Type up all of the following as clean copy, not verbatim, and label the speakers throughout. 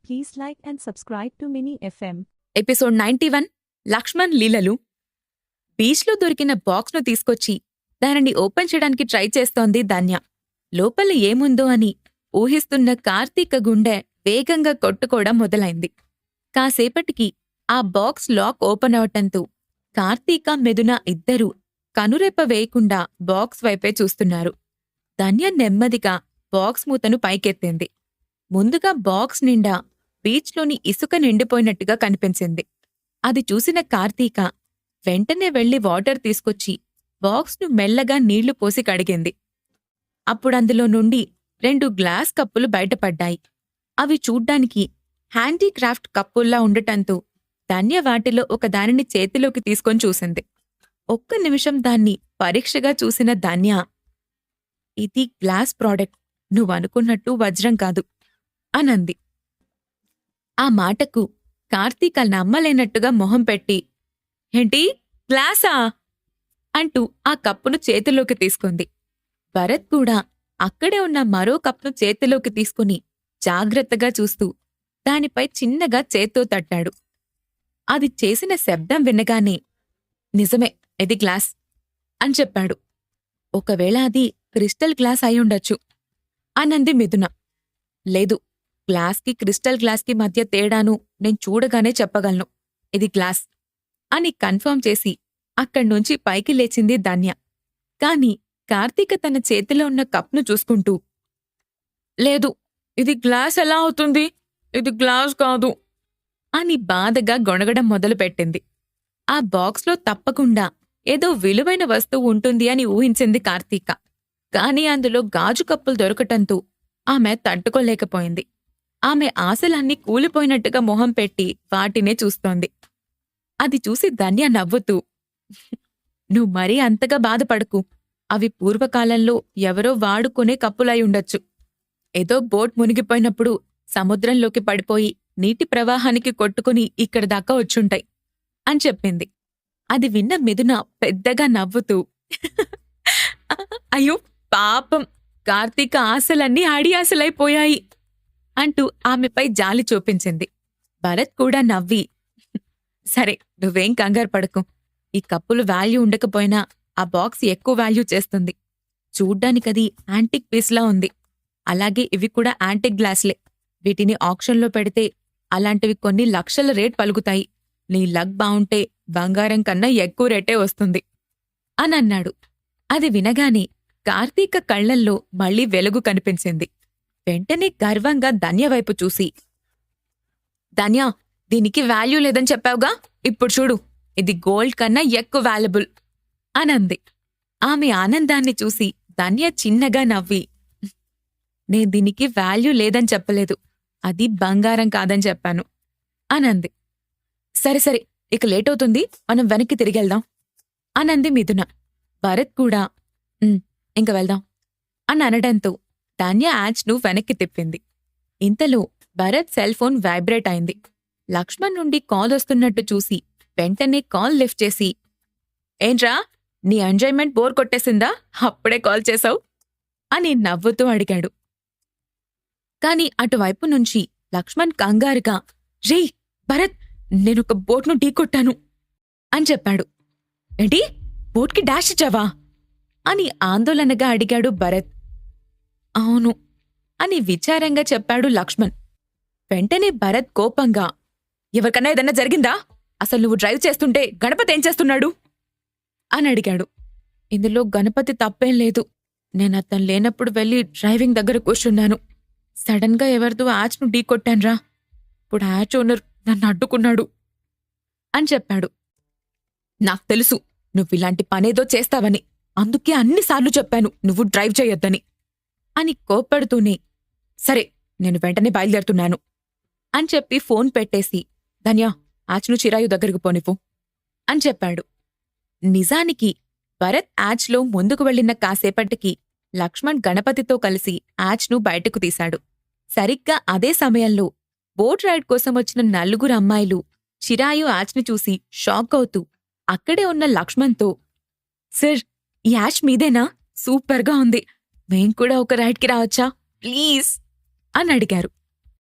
Speaker 1: Please like and subscribe to Mini FM.
Speaker 2: Episode 91 Lakshman లీలలు. బీచ్లో దొరికిన బాక్స్ను తీసుకొచ్చి దానిని ఓపెన్ చేయడానికి ట్రై చేస్తోంది ధన్య. లోపల ఏముందో అని ఊహిస్తున్న కార్తీక గుండె వేగంగా కొట్టుకోవడం మొదలైంది. కాసేపటికి ఆ బాక్స్ లాక్ ఓపెన్ అవటంతో కార్తీక మిథున ఇద్దరూ కనురెప్ప వేయకుండా బాక్స్ వైపే చూస్తున్నారు. ధన్య నెమ్మదిగా బాక్స్ మూతను పైకెత్తింది. ముందుగా బాక్స్ నిండా బీచ్లోని ఇసుక నిండిపోయినట్టుగా కనిపించింది. అది చూసిన కార్తీక వెంటనే వెళ్లి వాటర్ తీసుకొచ్చి బాక్స్ను మెల్లగా నీళ్లు పోసి కడిగింది. అప్పుడందులో నుండి 2 గ్లాస్ కప్పులు బయటపడ్డాయి. అవి చూడ్డానికి హ్యాండీక్రాఫ్ట్ కప్పుల్లా ఉండటంతో ధన్య వాటిలో ఒకదానిని చేతిలోకి తీసుకొని చూసింది. ఒక్క నిమిషం దాన్ని పరీక్షగా చూసిన ధన్య, ఇది గ్లాస్ ప్రోడక్ట్, నువ్వనుకున్నట్టు వజ్రం కాదు అనంది. ఆ మాటకు కార్తీక నమ్మలేనట్టుగా మొహం పెట్టి, ఏంటి గ్లాసా అంటూ ఆ కప్పును చేతిలోకి తీసుకుంది. భరత్ కూడా అక్కడే ఉన్న మరో కప్ను చేతిలోకి తీసుకుని జాగ్రత్తగా చూస్తూ దానిపై చిన్నగా చేత్తో తట్టాడు. అది చేసిన శబ్దం వినగానే, నిజమే ఇది గ్లాస్ అని చెప్పాడు. ఒకవేళ అది క్రిస్టల్ గ్లాస్ అయ్యుండొచ్చు అనంది మిథున. లేదు, గ్లాస్కి క్రిస్టల్ గ్లాస్కి మధ్య తేడాను నేను చూడగానే చెప్పగలను, ఇది గ్లాస్ అని కన్ఫర్మ్ చేసి అక్కడ్నుంచి పైకి లేచింది ధన్య. కాని కార్తీక తన చేతిలో ఉన్న కప్ను చూసుకుంటూ, లేదు, ఇది గ్లాస్ ఎలా అవుతుంది, ఇది గ్లాస్ కాదు అని బాధగా గొణగడం మొదలుపెట్టింది. ఆ బాక్స్లో తప్పకుండా ఏదో విలువైన వస్తువు ఉంటుంది అని ఊహించింది కార్తీక. కాని అందులో గాజు కప్పులు దొరకటంతో ఆమె తట్టుకోలేకపోయింది. ఆమె ఆశలన్నీ కూలిపోయినట్టుగా మొహం పెట్టి వాటినే చూస్తోంది. అది చూసి ధన్య నవ్వుతూ, నువ్వు మరీ అంతగా బాధపడకు, అవి పూర్వకాలంలో ఎవరో వాడుకునే కప్పులై ఉండొచ్చు. ఏదో బోట్ మునిగిపోయినప్పుడు సముద్రంలోకి పడిపోయి నీటి ప్రవాహానికి కొట్టుకుని ఇక్కడి దాకా వచ్చుంటాయి అని చెప్పింది. అది విన్న మిథున పెద్దగా నవ్వుతూ, అయ్యో పాపం, కార్తీక ఆశలన్నీ ఆడియాశలైపోయాయి అంటూ ఆమెపై జాలి చూపించింది. భరత్ కూడా నవ్వి, సరే నువ్వేం కంగారు పడకు, ఈ కప్పులు వాల్యూ ఉండకపోయినా ఆ బాక్స్ ఎక్కువ వాల్యూ చేస్తుంది. చూడ్డానికది యాంటిక్ పీస్లా ఉంది. అలాగే ఇవి కూడా యాంటిక్ గ్లాసులే. వీటిని ఆక్షన్లో పెడితే అలాంటివి కొన్ని లక్షల రేట్ పలుకుతాయి. నీ లక్ బావుంటే బంగారం కన్నా ఎక్కువ రేటే వస్తుంది అనన్నాడు. అది వినగానే కార్తీక కళ్లల్లో మళ్లీ వెలుగు కనిపించింది. వెంటనే గర్వంగా ధన్య వైపు చూసి, ధన్య, దీనికి వాల్యూ లేదని చెప్పావుగా, ఇప్పుడు చూడు, ఇది గోల్డ్ కన్నా ఎక్కువ వాల్యుబుల్ అనంది. ఆమె ఆనందాన్ని చూసి ధన్య చిన్నగా నవ్వి, నే దీనికి వాల్యూ లేదని చెప్పలేదు, అది బంగారం కాదని చెప్పాను అనంది. సరే సరే, ఇక లేటవుతుంది, మనం వెనక్కి తిరిగెళ్దాం అనంది మిథున. భరత్ కూడా ఇంక వెళ్దాం అని అనడంతో ధన్య యాచ్ను వెనక్కి తిప్పింది. ఇంతలో భరత్ సెల్ ఫోన్ వైబ్రేట్ అయింది. లక్ష్మణ్ నుండి కాల్ వస్తున్నట్టు చూసి వెంటనే కాల్ లిఫ్ట్ చేసి, ఏంట్రా, నీ ఎంజాయ్మెంట్ బోర్ కొట్టేసిందా, అప్పుడే కాల్ చేశావు అని నవ్వుతూ అడిగాడు. కాని అటువైపు నుంచి లక్ష్మణ్ కంగారుగా, రే భరత్, నేనొక బోట్ను ఢీకొట్టాను అని చెప్పాడు. ఏంటి, బోట్కి డాష్ ఇచ్చావా అని ఆందోళనగా అడిగాడు భరత్. అవును అని విచారంగా చెప్పాడు లక్ష్మణ్. వెంటనే భరత్ కోపంగా, ఎవరికన్నా ఏదన్నా జరిగిందా, అసలు నువ్వు డ్రైవ్ చేస్తుంటే గణపతి ఏం చేస్తున్నాడు అని అడిగాడు. ఇందులో గణపతి తప్పేం లేదు, నేనతను లేనప్పుడు వెళ్ళి డ్రైవింగ్ దగ్గర కూర్చున్నాను. సడన్ గా ఎవరితో యాచ్ను ఢీకొట్టాన్రా, ఇప్పుడు యాచ్ ఓనర్ నన్ను అడ్డుకున్నాడు అని చెప్పాడు. నాకు తెలుసు నువ్విలాంటి పనేదో చేస్తావని, అందుకే అన్నిసార్లు చెప్పాను నువ్వు డ్రైవ్ చేయొద్దని అని కోప్పడుతూనే, సరే నేను వెంటనే బయలుదేరుతున్నాను అని చెప్పి ఫోన్ పెట్టేసి, ధన్య, యాచ్ను చిరాయు దగ్గరకు పోనివ్వు అని చెప్పాడు. నిజానికి భరత్ యాచ్లో ముందుకు వెళ్లిన కాసేపటికి లక్ష్మణ్ గణపతితో కలిసి యాచ్ను బయటకు తీశాడు. సరిగ్గా అదే సమయంలో బోట్ రైడ్ కోసం వచ్చిన 4 అమ్మాయిలు చిరాయు యాచ్ని చూసి షాక్ అవుతూ అక్కడే ఉన్న లక్ష్మణ్తో, సర్, ఈ యాచ్ మీదేనా, సూపర్గా ఉంది, మేం కూడా ఒక రైడ్కి రావచ్చా ప్లీజ్ అని అడిగారు.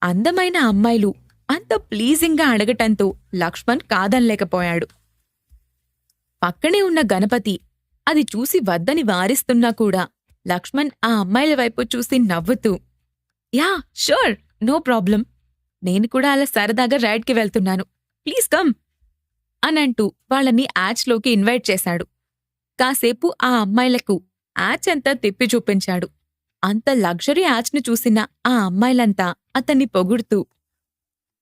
Speaker 2: అందమైన అమ్మాయిలు అంత ప్లీజింగ్గా అడగటంతో లక్ష్మణ్ కాదనలేకపోయాడు. పక్కనే ఉన్న గణపతి అది చూసి వద్దని వారిస్తున్నా కూడా లక్ష్మణ్ ఆ అమ్మాయిల వైపు చూసి నవ్వుతూ, యా షూర్, నో ప్రాబ్లం, నేను కూడా అలా సరదాగా రైడ్కి వెళ్తున్నాను, ప్లీజ్ కమ్ అనంటూ వాళ్ళని యాచ్లోకి ఇన్వైట్ చేశాడు. కాసేపు ఆ అమ్మాయిలకు యాచ్ అంతా తిప్పి చూపించాడు. అంత లగ్జరీ యాచ్ను చూసిన ఆ అమ్మాయిలంతా అతన్ని పొగుడుతూ,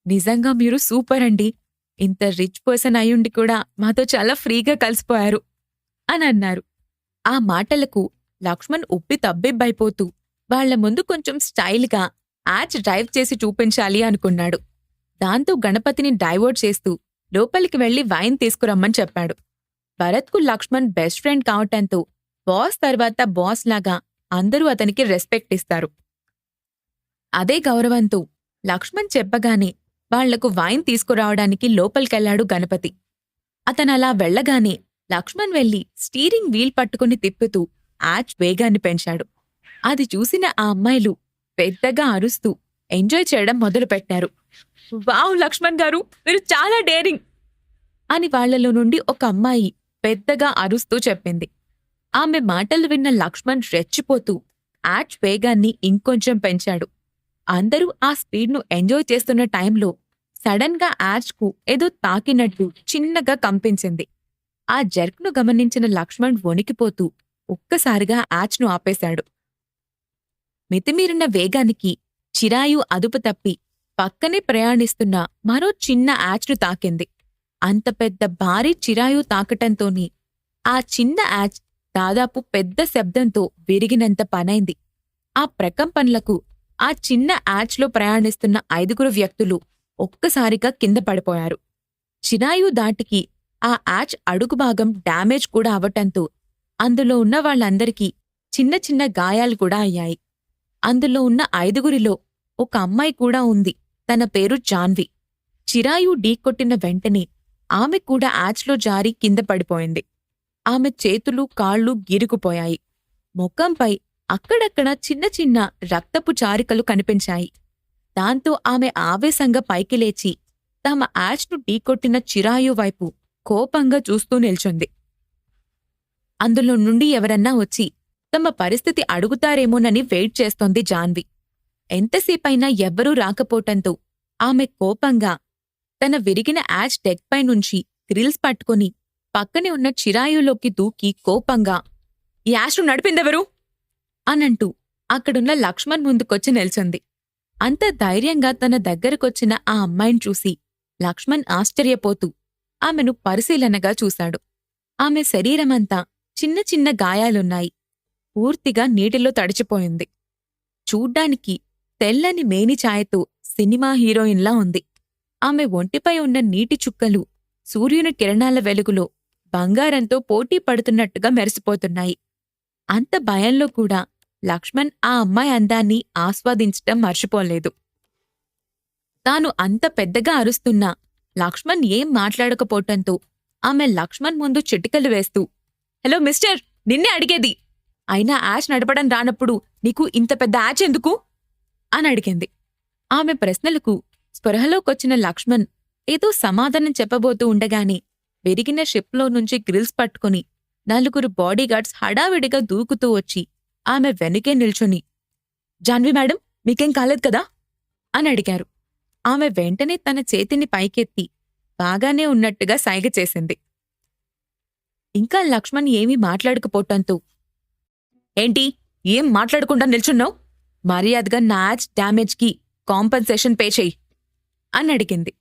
Speaker 2: నిజంగా మీరు సూపర్ అండి, ఇంత రిచ్ పర్సన్ అయ్యుండి కూడా మాతో చాలా ఫ్రీగా కలిసిపోయారు అని అన్నారు. ఆ మాటలకు లక్ష్మణ్ ఉప్పి తబ్బిబ్బైపోతూ వాళ్ల ముందు కొంచెం స్టైల్గా యాచ్ డ్రైవ్ చేసి చూపించాలి అనుకున్నాడు. దాంతో గణపతిని డైవర్ట్ చేస్తూ లోపలికి వెళ్లి వైన్ తీసుకురమ్మని చెప్పాడు. భరత్కు లక్ష్మణ్ బెస్ట్ ఫ్రెండ్ కావటంతో బాస్ తర్వాత బాస్ లాగా అందరూ అతనికి రెస్పెక్ట్ ఇస్తారు. అదే గౌరవంతో లక్ష్మణ్ చెప్పగానే వాళ్లకు వైన్ తీసుకురావడానికి లోపలికెళ్లాడు గణపతి. అతనలా వెళ్లగానే లక్ష్మణ్ వెళ్లి స్టీరింగ్ వీల్ పట్టుకుని తిప్పుతూ యాచ్ వేగాన్ని పెంచాడు. అది చూసిన ఆ అమ్మాయిలు పెద్దగా అరుస్తూ ఎంజాయ్ చేయడం మొదలుపెట్టారు. వావ్ లక్ష్మణ్ గారు, మీరు చాలా డేరింగ్ అని వాళ్లలో నుండి ఒక అమ్మాయి పెద్దగా అరుస్తూ చెప్పింది. ఆమె మాటలు విన్న లక్ష్మణ్ రెచ్చిపోతూ యాచ్ వేగాన్ని ఇంకొంచెం పెంచాడు. అందరూ ఆ స్పీడ్ను ఎంజాయ్ చేస్తున్న టైంలో సడన్గా యాచ్కు ఏదో తాకినట్టు చిన్నగా కంపించింది. ఆ జర్క్ను గమనించిన లక్ష్మణ్ వణికిపోతూ ఒక్కసారిగా యాచ్ను ఆపేశాడు. మితిమీరిన వేగానికి చిరాయు అదుపు తప్పి పక్కనే ప్రయాణిస్తున్న మరో చిన్న యాచ్ను తాకింది. అంత పెద్ద భారీ చిరాయు తాకటంతోనే ఆ చిన్న యాచ్ దాదాపు పెద్ద శబ్దంతో విరిగినంత పనైంది. ఆ ప్రకంపనలకు ఆ చిన్న యాచ్లో ప్రయాణిస్తున్న 5 వ్యక్తులు ఒక్కసారిగా కింద పడిపోయారు. చిరాయు దాటికి ఆ యాచ్ అడుగుభాగం డ్యామేజ్ కూడా అవటంతో అందులో ఉన్న వాళ్ళందరికీ చిన్న చిన్న గాయాలు కూడా అయ్యాయి. అందులో ఉన్న 5 ఒక అమ్మాయి కూడా ఉంది. తన పేరు జాన్వి. చిరాయు ఢీకొట్టిన వెంటనే ఆమె కూడా యాచ్లో జారి కింద పడిపోయింది. ఆమె చేతులు కాళ్ళు గీరుకుపోయాయి. ముఖంపై అక్కడక్కడ చిన్న చిన్న రక్తపు చారికలు కనిపించాయి. దాంతో ఆమె ఆవేశంగా పైకి లేచి తమ యాచ్ను ఢీకొట్టిన చిరాయు వైపు కోపంగా చూస్తూ నిల్చుంది. అందులో నుండి ఎవరన్నా వచ్చి తమ పరిస్థితి అడుగుతారేమోనని వెయిట్ చేస్తోంది జాన్వి. ఎంతసేపైనా ఎవ్వరూ రాకపోవటంతో ఆమె కోపంగా తన విరిగిన యాచ్ డెక్పై నుంచి గ్రిల్స్ పట్టుకుని పక్కనే ఉన్న చిరాయులోకి దూకి కోపంగా, ఈ యాచ్ను నడిపిందెవరు అనంటూ అక్కడున్న లక్ష్మణ్ ముందుకొచ్చి నిల్చుంది. అంత ధైర్యంగా తన దగ్గరకొచ్చిన ఆ అమ్మాయిని చూసి లక్ష్మణ్ ఆశ్చర్యపోతూ ఆమెను పరిశీలనగా చూశాడు. ఆమె శరీరమంతా చిన్న చిన్న గాయాలున్నాయి. పూర్తిగా నీటిలో తడిచిపోయింది. చూడ్డానికి తెల్లని మేనిఛాయతో సినిమా హీరోయిన్లా ఉంది. ఆమె ఒంటిపై ఉన్న నీటి చుక్కలు సూర్యుని కిరణాల వెలుగులో బంగారంతో పోటీ పడుతున్నట్టుగా మెరిసిపోతున్నాయి. అంత భయంలో కూడా లక్ష్మణ్ ఆ అమ్మాయి అందాన్ని ఆస్వాదించటం మర్చిపోలేదు. తాను అంత పెద్దగా అరుస్తున్నా లక్ష్మణ్ ఏం మాట్లాడకపోవటంతో ఆమె లక్ష్మణ్ ముందు చిటికలు వేస్తూ, హలో మిస్టర్, నిన్నే అడిగేది, అయినా యాచ్ నడపడం రానప్పుడు నీకు ఇంత పెద్ద యాచ్ ఎందుకు అని అడిగింది. ఆమె ప్రశ్నలకు స్పృహలోకొచ్చిన లక్ష్మణ్ ఏదో సమాధానం చెప్పబోతూ ఉండగానే విరిగిన షిప్లో నుంచి గ్రిల్స్ పట్టుకుని 4 బాడీగార్డ్స్ హడావిడిగా దూకుతూ వచ్చి ఆమె వెనుకే నిల్చుని, జాన్వి మేడం, మీకేం కాలేదు కదా అని అడిగారు. ఆమె వెంటనే తన చేతిని పైకెత్తి బాగానే ఉన్నట్టుగా సైగ చేసింది. ఇంకా లక్ష్మణ్ ఏమీ మాట్లాడకపోవటంతో, ఏంటి ఏం మాట్లాడకుండా నిల్చున్నావు, మర్యాదగా నా యాచ్ డ్యామేజ్కి కాంపన్సేషన్ పే చెయ్యి అని అడిగింది.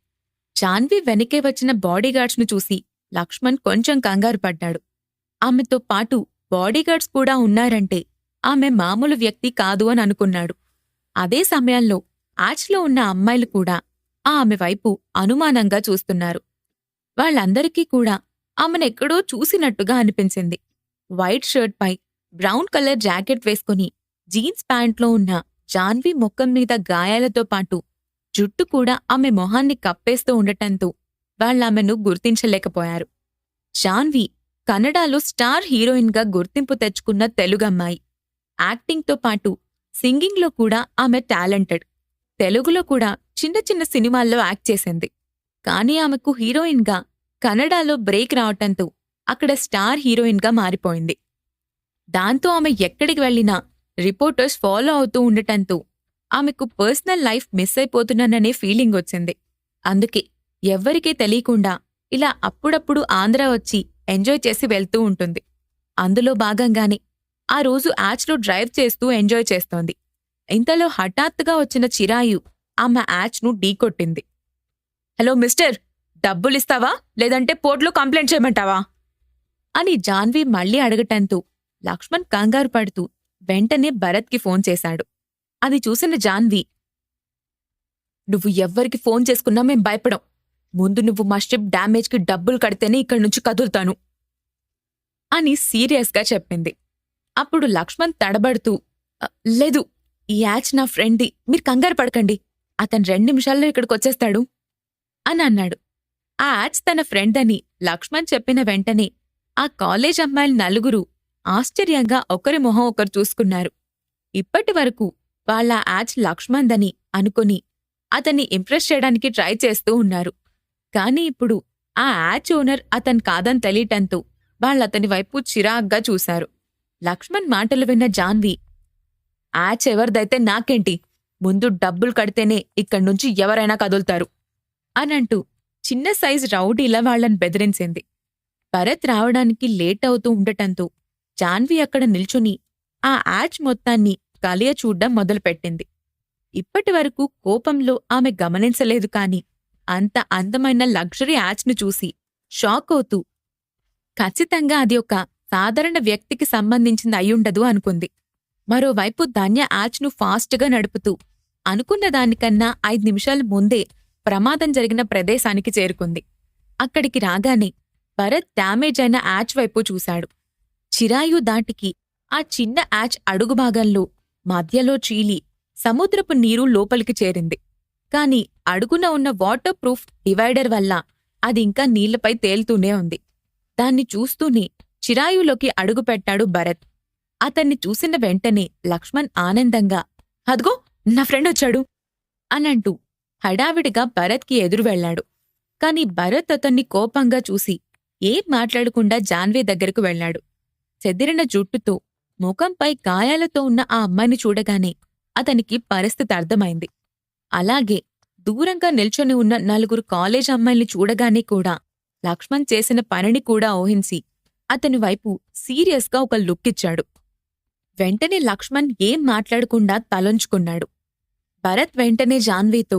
Speaker 2: జాన్వి వెనకే వచ్చిన బాడీగార్డ్స్ను చూసి లక్ష్మణ్ కొంచెం కంగారు పడ్డాడు. ఆమెతో పాటు బాడీగార్డ్స్ కూడా ఉన్నారంటే ఆమె మామూలు వ్యక్తి కాదు అని అనుకున్నాడు. అదే సమయంలో యాచ్లో ఉన్న అమ్మాయిలు కూడా ఆమె వైపు అనుమానంగా చూస్తున్నారు. వాళ్ళందరికీ కూడా ఆమెనెక్కడో చూసినట్టుగా అనిపించింది. వైట్ షర్ట్పై బ్రౌన్ కలర్ జాకెట్ వేసుకుని జీన్స్ ప్యాంట్లో ఉన్న జాన్వి ముఖం మీద గాయాలతో పాటు జుట్టు కూడా ఆమె మొహాన్ని కప్పేస్తూ ఉండటంతో వాళ్ళామెను గుర్తించలేకపోయారు. జాన్వి కన్నడలో స్టార్ హీరోయిన్గా గుర్తింపు తెచ్చుకున్న తెలుగమ్మాయి. యాక్టింగ్తో పాటు సింగింగ్లో కూడా ఆమె టాలెంటెడ్. తెలుగులో కూడా చిన్న చిన్న సినిమాల్లో యాక్ట్ చేసింది. కానీ ఆమెకు హీరోయిన్గా కన్నడలో బ్రేక్ రావటంతో అక్కడ స్టార్ హీరోయిన్గా మారిపోయింది. దాంతో ఆమె ఎక్కడికి వెళ్ళినా రిపోర్టర్స్ ఫాలో అవుతూ ఉండటంతో ఆమెకు పర్సనల్ లైఫ్ మిస్ అయిపోతున్నాననే ఫీలింగ్ వచ్చింది. అందుకే ఎవ్వరికీ తెలియకుండా ఇలా అప్పుడప్పుడు ఆంధ్ర వచ్చి ఎంజాయ్ చేసి వెళ్తూ ఉంటుంది. అందులో భాగంగానే ఆ రోజు యాచ్లో డ్రైవ్ చేస్తూ ఎంజాయ్ చేస్తోంది. ఇంతలో హఠాత్తుగా వచ్చిన చిరాయు ఆమె యాచ్ను ఢీకొట్టింది. హలో మిస్టర్, డబ్బులిస్తావా లేదంటే పోర్ట్లో కంప్లైంట్ చేయమంటావా అని జాన్వి మళ్లీ అడగటంతో లక్ష్మణ్ కంగారు పడుతూ వెంటనే భరత్కి ఫోన్ చేశాడు. అది చూసిన జాన్వి, నువ్వు ఎవ్వరికి ఫోన్ చేసుకున్నా మేం భయపడం. ముందు నువ్వు మా షిప్ డ్యామేజ్కి డబ్బులు కడితేనే ఇక్కడి నుంచి కదులుతాను అని సీరియస్గా చెప్పింది. అప్పుడు లక్ష్మణ్ తడబడుతూ, లేదు, ఈ యాచ్ నా ఫ్రెండ్ది, మీరు కంగారు పడకండి, అతను 2 నిమిషాల్లో ఇక్కడికొచ్చేస్తాడు అని అన్నాడు. ఆ యాచ్ తన ఫ్రెండ్ అని లక్ష్మణ్ చెప్పిన వెంటనే ఆ కాలేజ్ అమ్మాయిలు 4 ఆశ్చర్యంగా ఒకరి మొహం ఒకరు చూసుకున్నారు. ఇప్పటి వరకు వాళ్ళ యాచ్ లక్ష్మణ్దని అనుకుని అతన్ని ఇంప్రెస్ చేయడానికి ట్రై చేస్తూ ఉన్నారు. కాని ఇప్పుడు ఆ యాచ్ ఓనర్ అతను కాదని తెలియటంతో వాళ్ళతని వైపు చిరాగ్గా చూశారు. లక్ష్మణ్ మాటలు విన్న జాన్వి, యాచ్ ఎవరిదైతే నాకేంటి, ముందు డబ్బులు కడితేనే ఇక్కడ్నుంచి ఎవరైనా కదులుతారు అనంటూ చిన్న సైజ్ రౌడీలా వాళ్లని బెదిరించింది. భరత్ రావడానికి లేట్ అవుతూ ఉండటంతో జాన్వి అక్కడ నిల్చుని ఆ యాచ్ మొత్తాన్ని కలియ చూడ్డం మొదలుపెట్టింది. ఇప్పటివరకు కోపంలో ఆమె గమనించలేదు కాని అంత అందమైన లగ్జరీ యాచ్ను చూసి షాక్ అవుతూ ఖచ్చితంగా అది ఒక సాధారణ వ్యక్తికి సంబంధించింది అయ్యుండదు అనుకుంది. మరోవైపు ధన్య యాచ్ను ఫాస్ట్గా నడుపుతూ అనుకున్న దానికన్నా 5 నిమిషాల ముందే ప్రమాదం జరిగిన ప్రదేశానికి చేరుకుంది. అక్కడికి రాగానే భరత్ డ్యామేజ్ అయిన యాచ్ వైపు చూశాడు. చిరాయు దాటికి ఆ చిన్న యాచ్ అడుగుభాగంలో మధ్యలో చీలి సముద్రపు నీరు లోపలికి చేరింది. కాని అడుగున ఉన్న వాటర్ ప్రూఫ్ డివైడర్ వల్ల అది ఇంకా నీళ్లపై తేలుతూనే ఉంది. దాన్ని చూస్తూనే చిరాయులోకి అడుగుపెట్టాడు భరత్. అతన్ని చూసిన వెంటనే లక్ష్మణ్ ఆనందంగా, అదిగో నా ఫ్రెండ్ వచ్చాడు అనంటూ హడావిడిగా భరత్కి ఎదురు వెళ్లాడు. కాని భరత్ అతన్ని కోపంగా చూసి ఏం మాట్లాడకుండా జాన్వి దగ్గరకు వెళ్లాడు. చెదిరిన జుట్టుతో ముఖంపై గాయాలతో ఉన్న ఆ అమ్మాయిని చూడగానే అతనికి పరిస్థితి అర్థమైంది. అలాగే దూరంగా నిల్చొని ఉన్న 4 కాలేజ్ అమ్మాయిల్ని చూడగానే కూడా లక్ష్మణ్ చేసిన పనిని కూడా ఊహించి అతని వైపు సీరియస్గా ఒక లుక్కిచ్చాడు. వెంటనే లక్ష్మణ్ ఏం మాట్లాడకుండా తలొంచుకున్నాడు. భరత్ వెంటనే జాన్వీతో,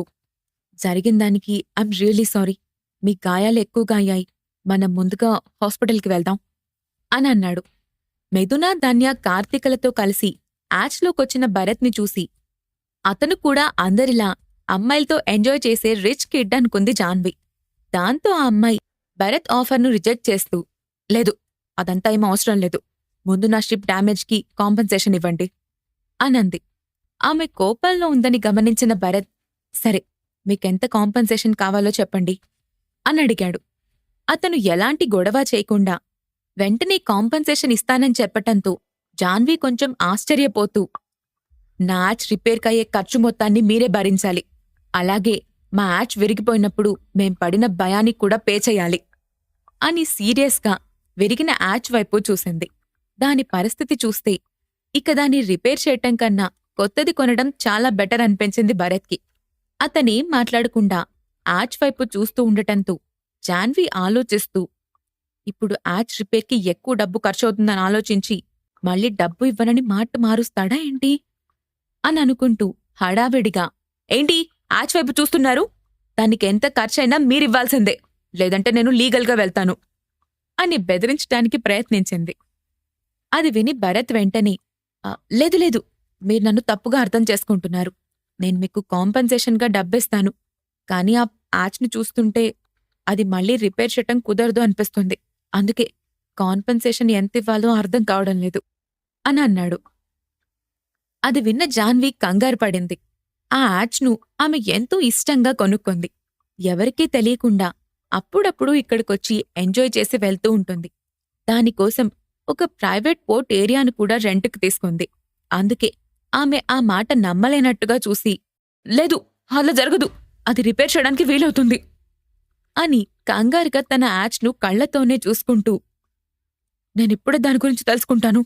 Speaker 2: జరిగిందానికి ఐమ్ రియలీ సారీ, మీ గాయాలు ఎక్కువగా అయ్యాయి, మనం ముందుగా హాస్పిటల్కి వెళ్దాం అని అన్నాడు. మిథున, ధన్య, కార్తీకలతో కలిసి యాచ్లోకొచ్చిన భరత్ని చూసి అతను కూడా అందరిలా అమ్మాయిలతో ఎంజాయ్ చేసే రిచ్ కిడ్ అనుకుంది జాన్వి. దాంతో ఆ అమ్మాయి భరత్ ఆఫర్ను రిజెక్ట్ చేస్తూ, లేదు, అదంతా ఏమో అవసరం లేదు, ముందు నా షిప్ డ్యామేజ్కి కాంపెన్సేషన్ ఇవ్వండి అనంది. ఆమె కోపంలో ఉందని గమనించిన భరత్, సరే, మీకెంత కాంపెన్సేషన్ కావాలో చెప్పండి అని అడిగాడు. అతను ఎలాంటి గొడవ చేయకుండా వెంటనే కాంపెన్సేషన్ ఇస్తానని చెప్పటంతో జాన్వి కొంచెం ఆశ్చర్యపోతూ, నా యాచ్ రిపేర్కయ్యే ఖర్చు మొత్తాన్ని మీరే భరించాలి, అలాగే మా యాచ్ విరిగిపోయినప్పుడు మేం పడిన భయానికి కూడా పే చెయ్యాలి అని సీరియస్గా విరిగిన యాచ్ వైపు చూసింది. దాని పరిస్థితి చూస్తే ఇక దాన్ని రిపేర్ చేయటం కన్నా కొత్తది కొనడం చాలా బెటర్ అనిపించింది భరత్కి. అతనేం మాట్లాడకుండా యాచ్ వైపు చూస్తూ ఉండటంతో జాన్వి ఆలోచిస్తూ, ఇప్పుడు యాచ్ రిపేర్కి ఎక్కువ డబ్బు ఖర్చవుతుందని ఆలోచించి మళ్ళీ డబ్బు ఇవ్వనని మాట మారుస్తాడా ఏంటి అని అనుకుంటూ హడావిడిగా, ఏంటి యాచ్ వైపు చూస్తున్నారు, దానికెంత ఖర్చైనా మీరివ్వాల్సిందే, లేదంటే నేను లీగల్గా వెళ్తాను అని బెదిరించటానికి ప్రయత్నించింది. అది విని భరత్ వెంటనే, లేదు లేదు, మీరు నన్ను తప్పుగా అర్థం చేసుకుంటున్నారు, నేను మీకు కాంపెన్సేషన్గా డబ్బిస్తాను, కానీ ఆ యాచ్ని చూస్తుంటే అది మళ్ళీ రిపేర్ చేయటం కుదరదు అనిపిస్తుంది, అందుకే కాంపెన్సేషన్ ఎంత ఇవ్వాలో అర్థం కావడం లేదు అని అన్నాడు. అది విన్న జాన్వి కంగారు పడింది. ఆ యాచ్ను ఆమె ఎంతో ఇష్టంగా కొనుక్కుంది. ఎవరికీ తెలియకుండా అప్పుడప్పుడు ఇక్కడికొచ్చి ఎంజాయ్ చేసి వెళ్తూ ఉంటుంది. దానికోసం ఒక ప్రైవేట్ పోర్ట్ ఏరియాను కూడా రెంట్కి తీసుకుంది. అందుకే ఆమె ఆ మాట నమ్మలేనట్టుగా చూసి, లేదు, అలా జరగదు. అది రిపేర్ చేయడానికి వీలవుతుంది అని కంగారుగా తన యాచ్ను కళ్లతోనే చూసుకుంటూ, నేనిప్పుడే దాని గురించి తెలుసుకుంటాను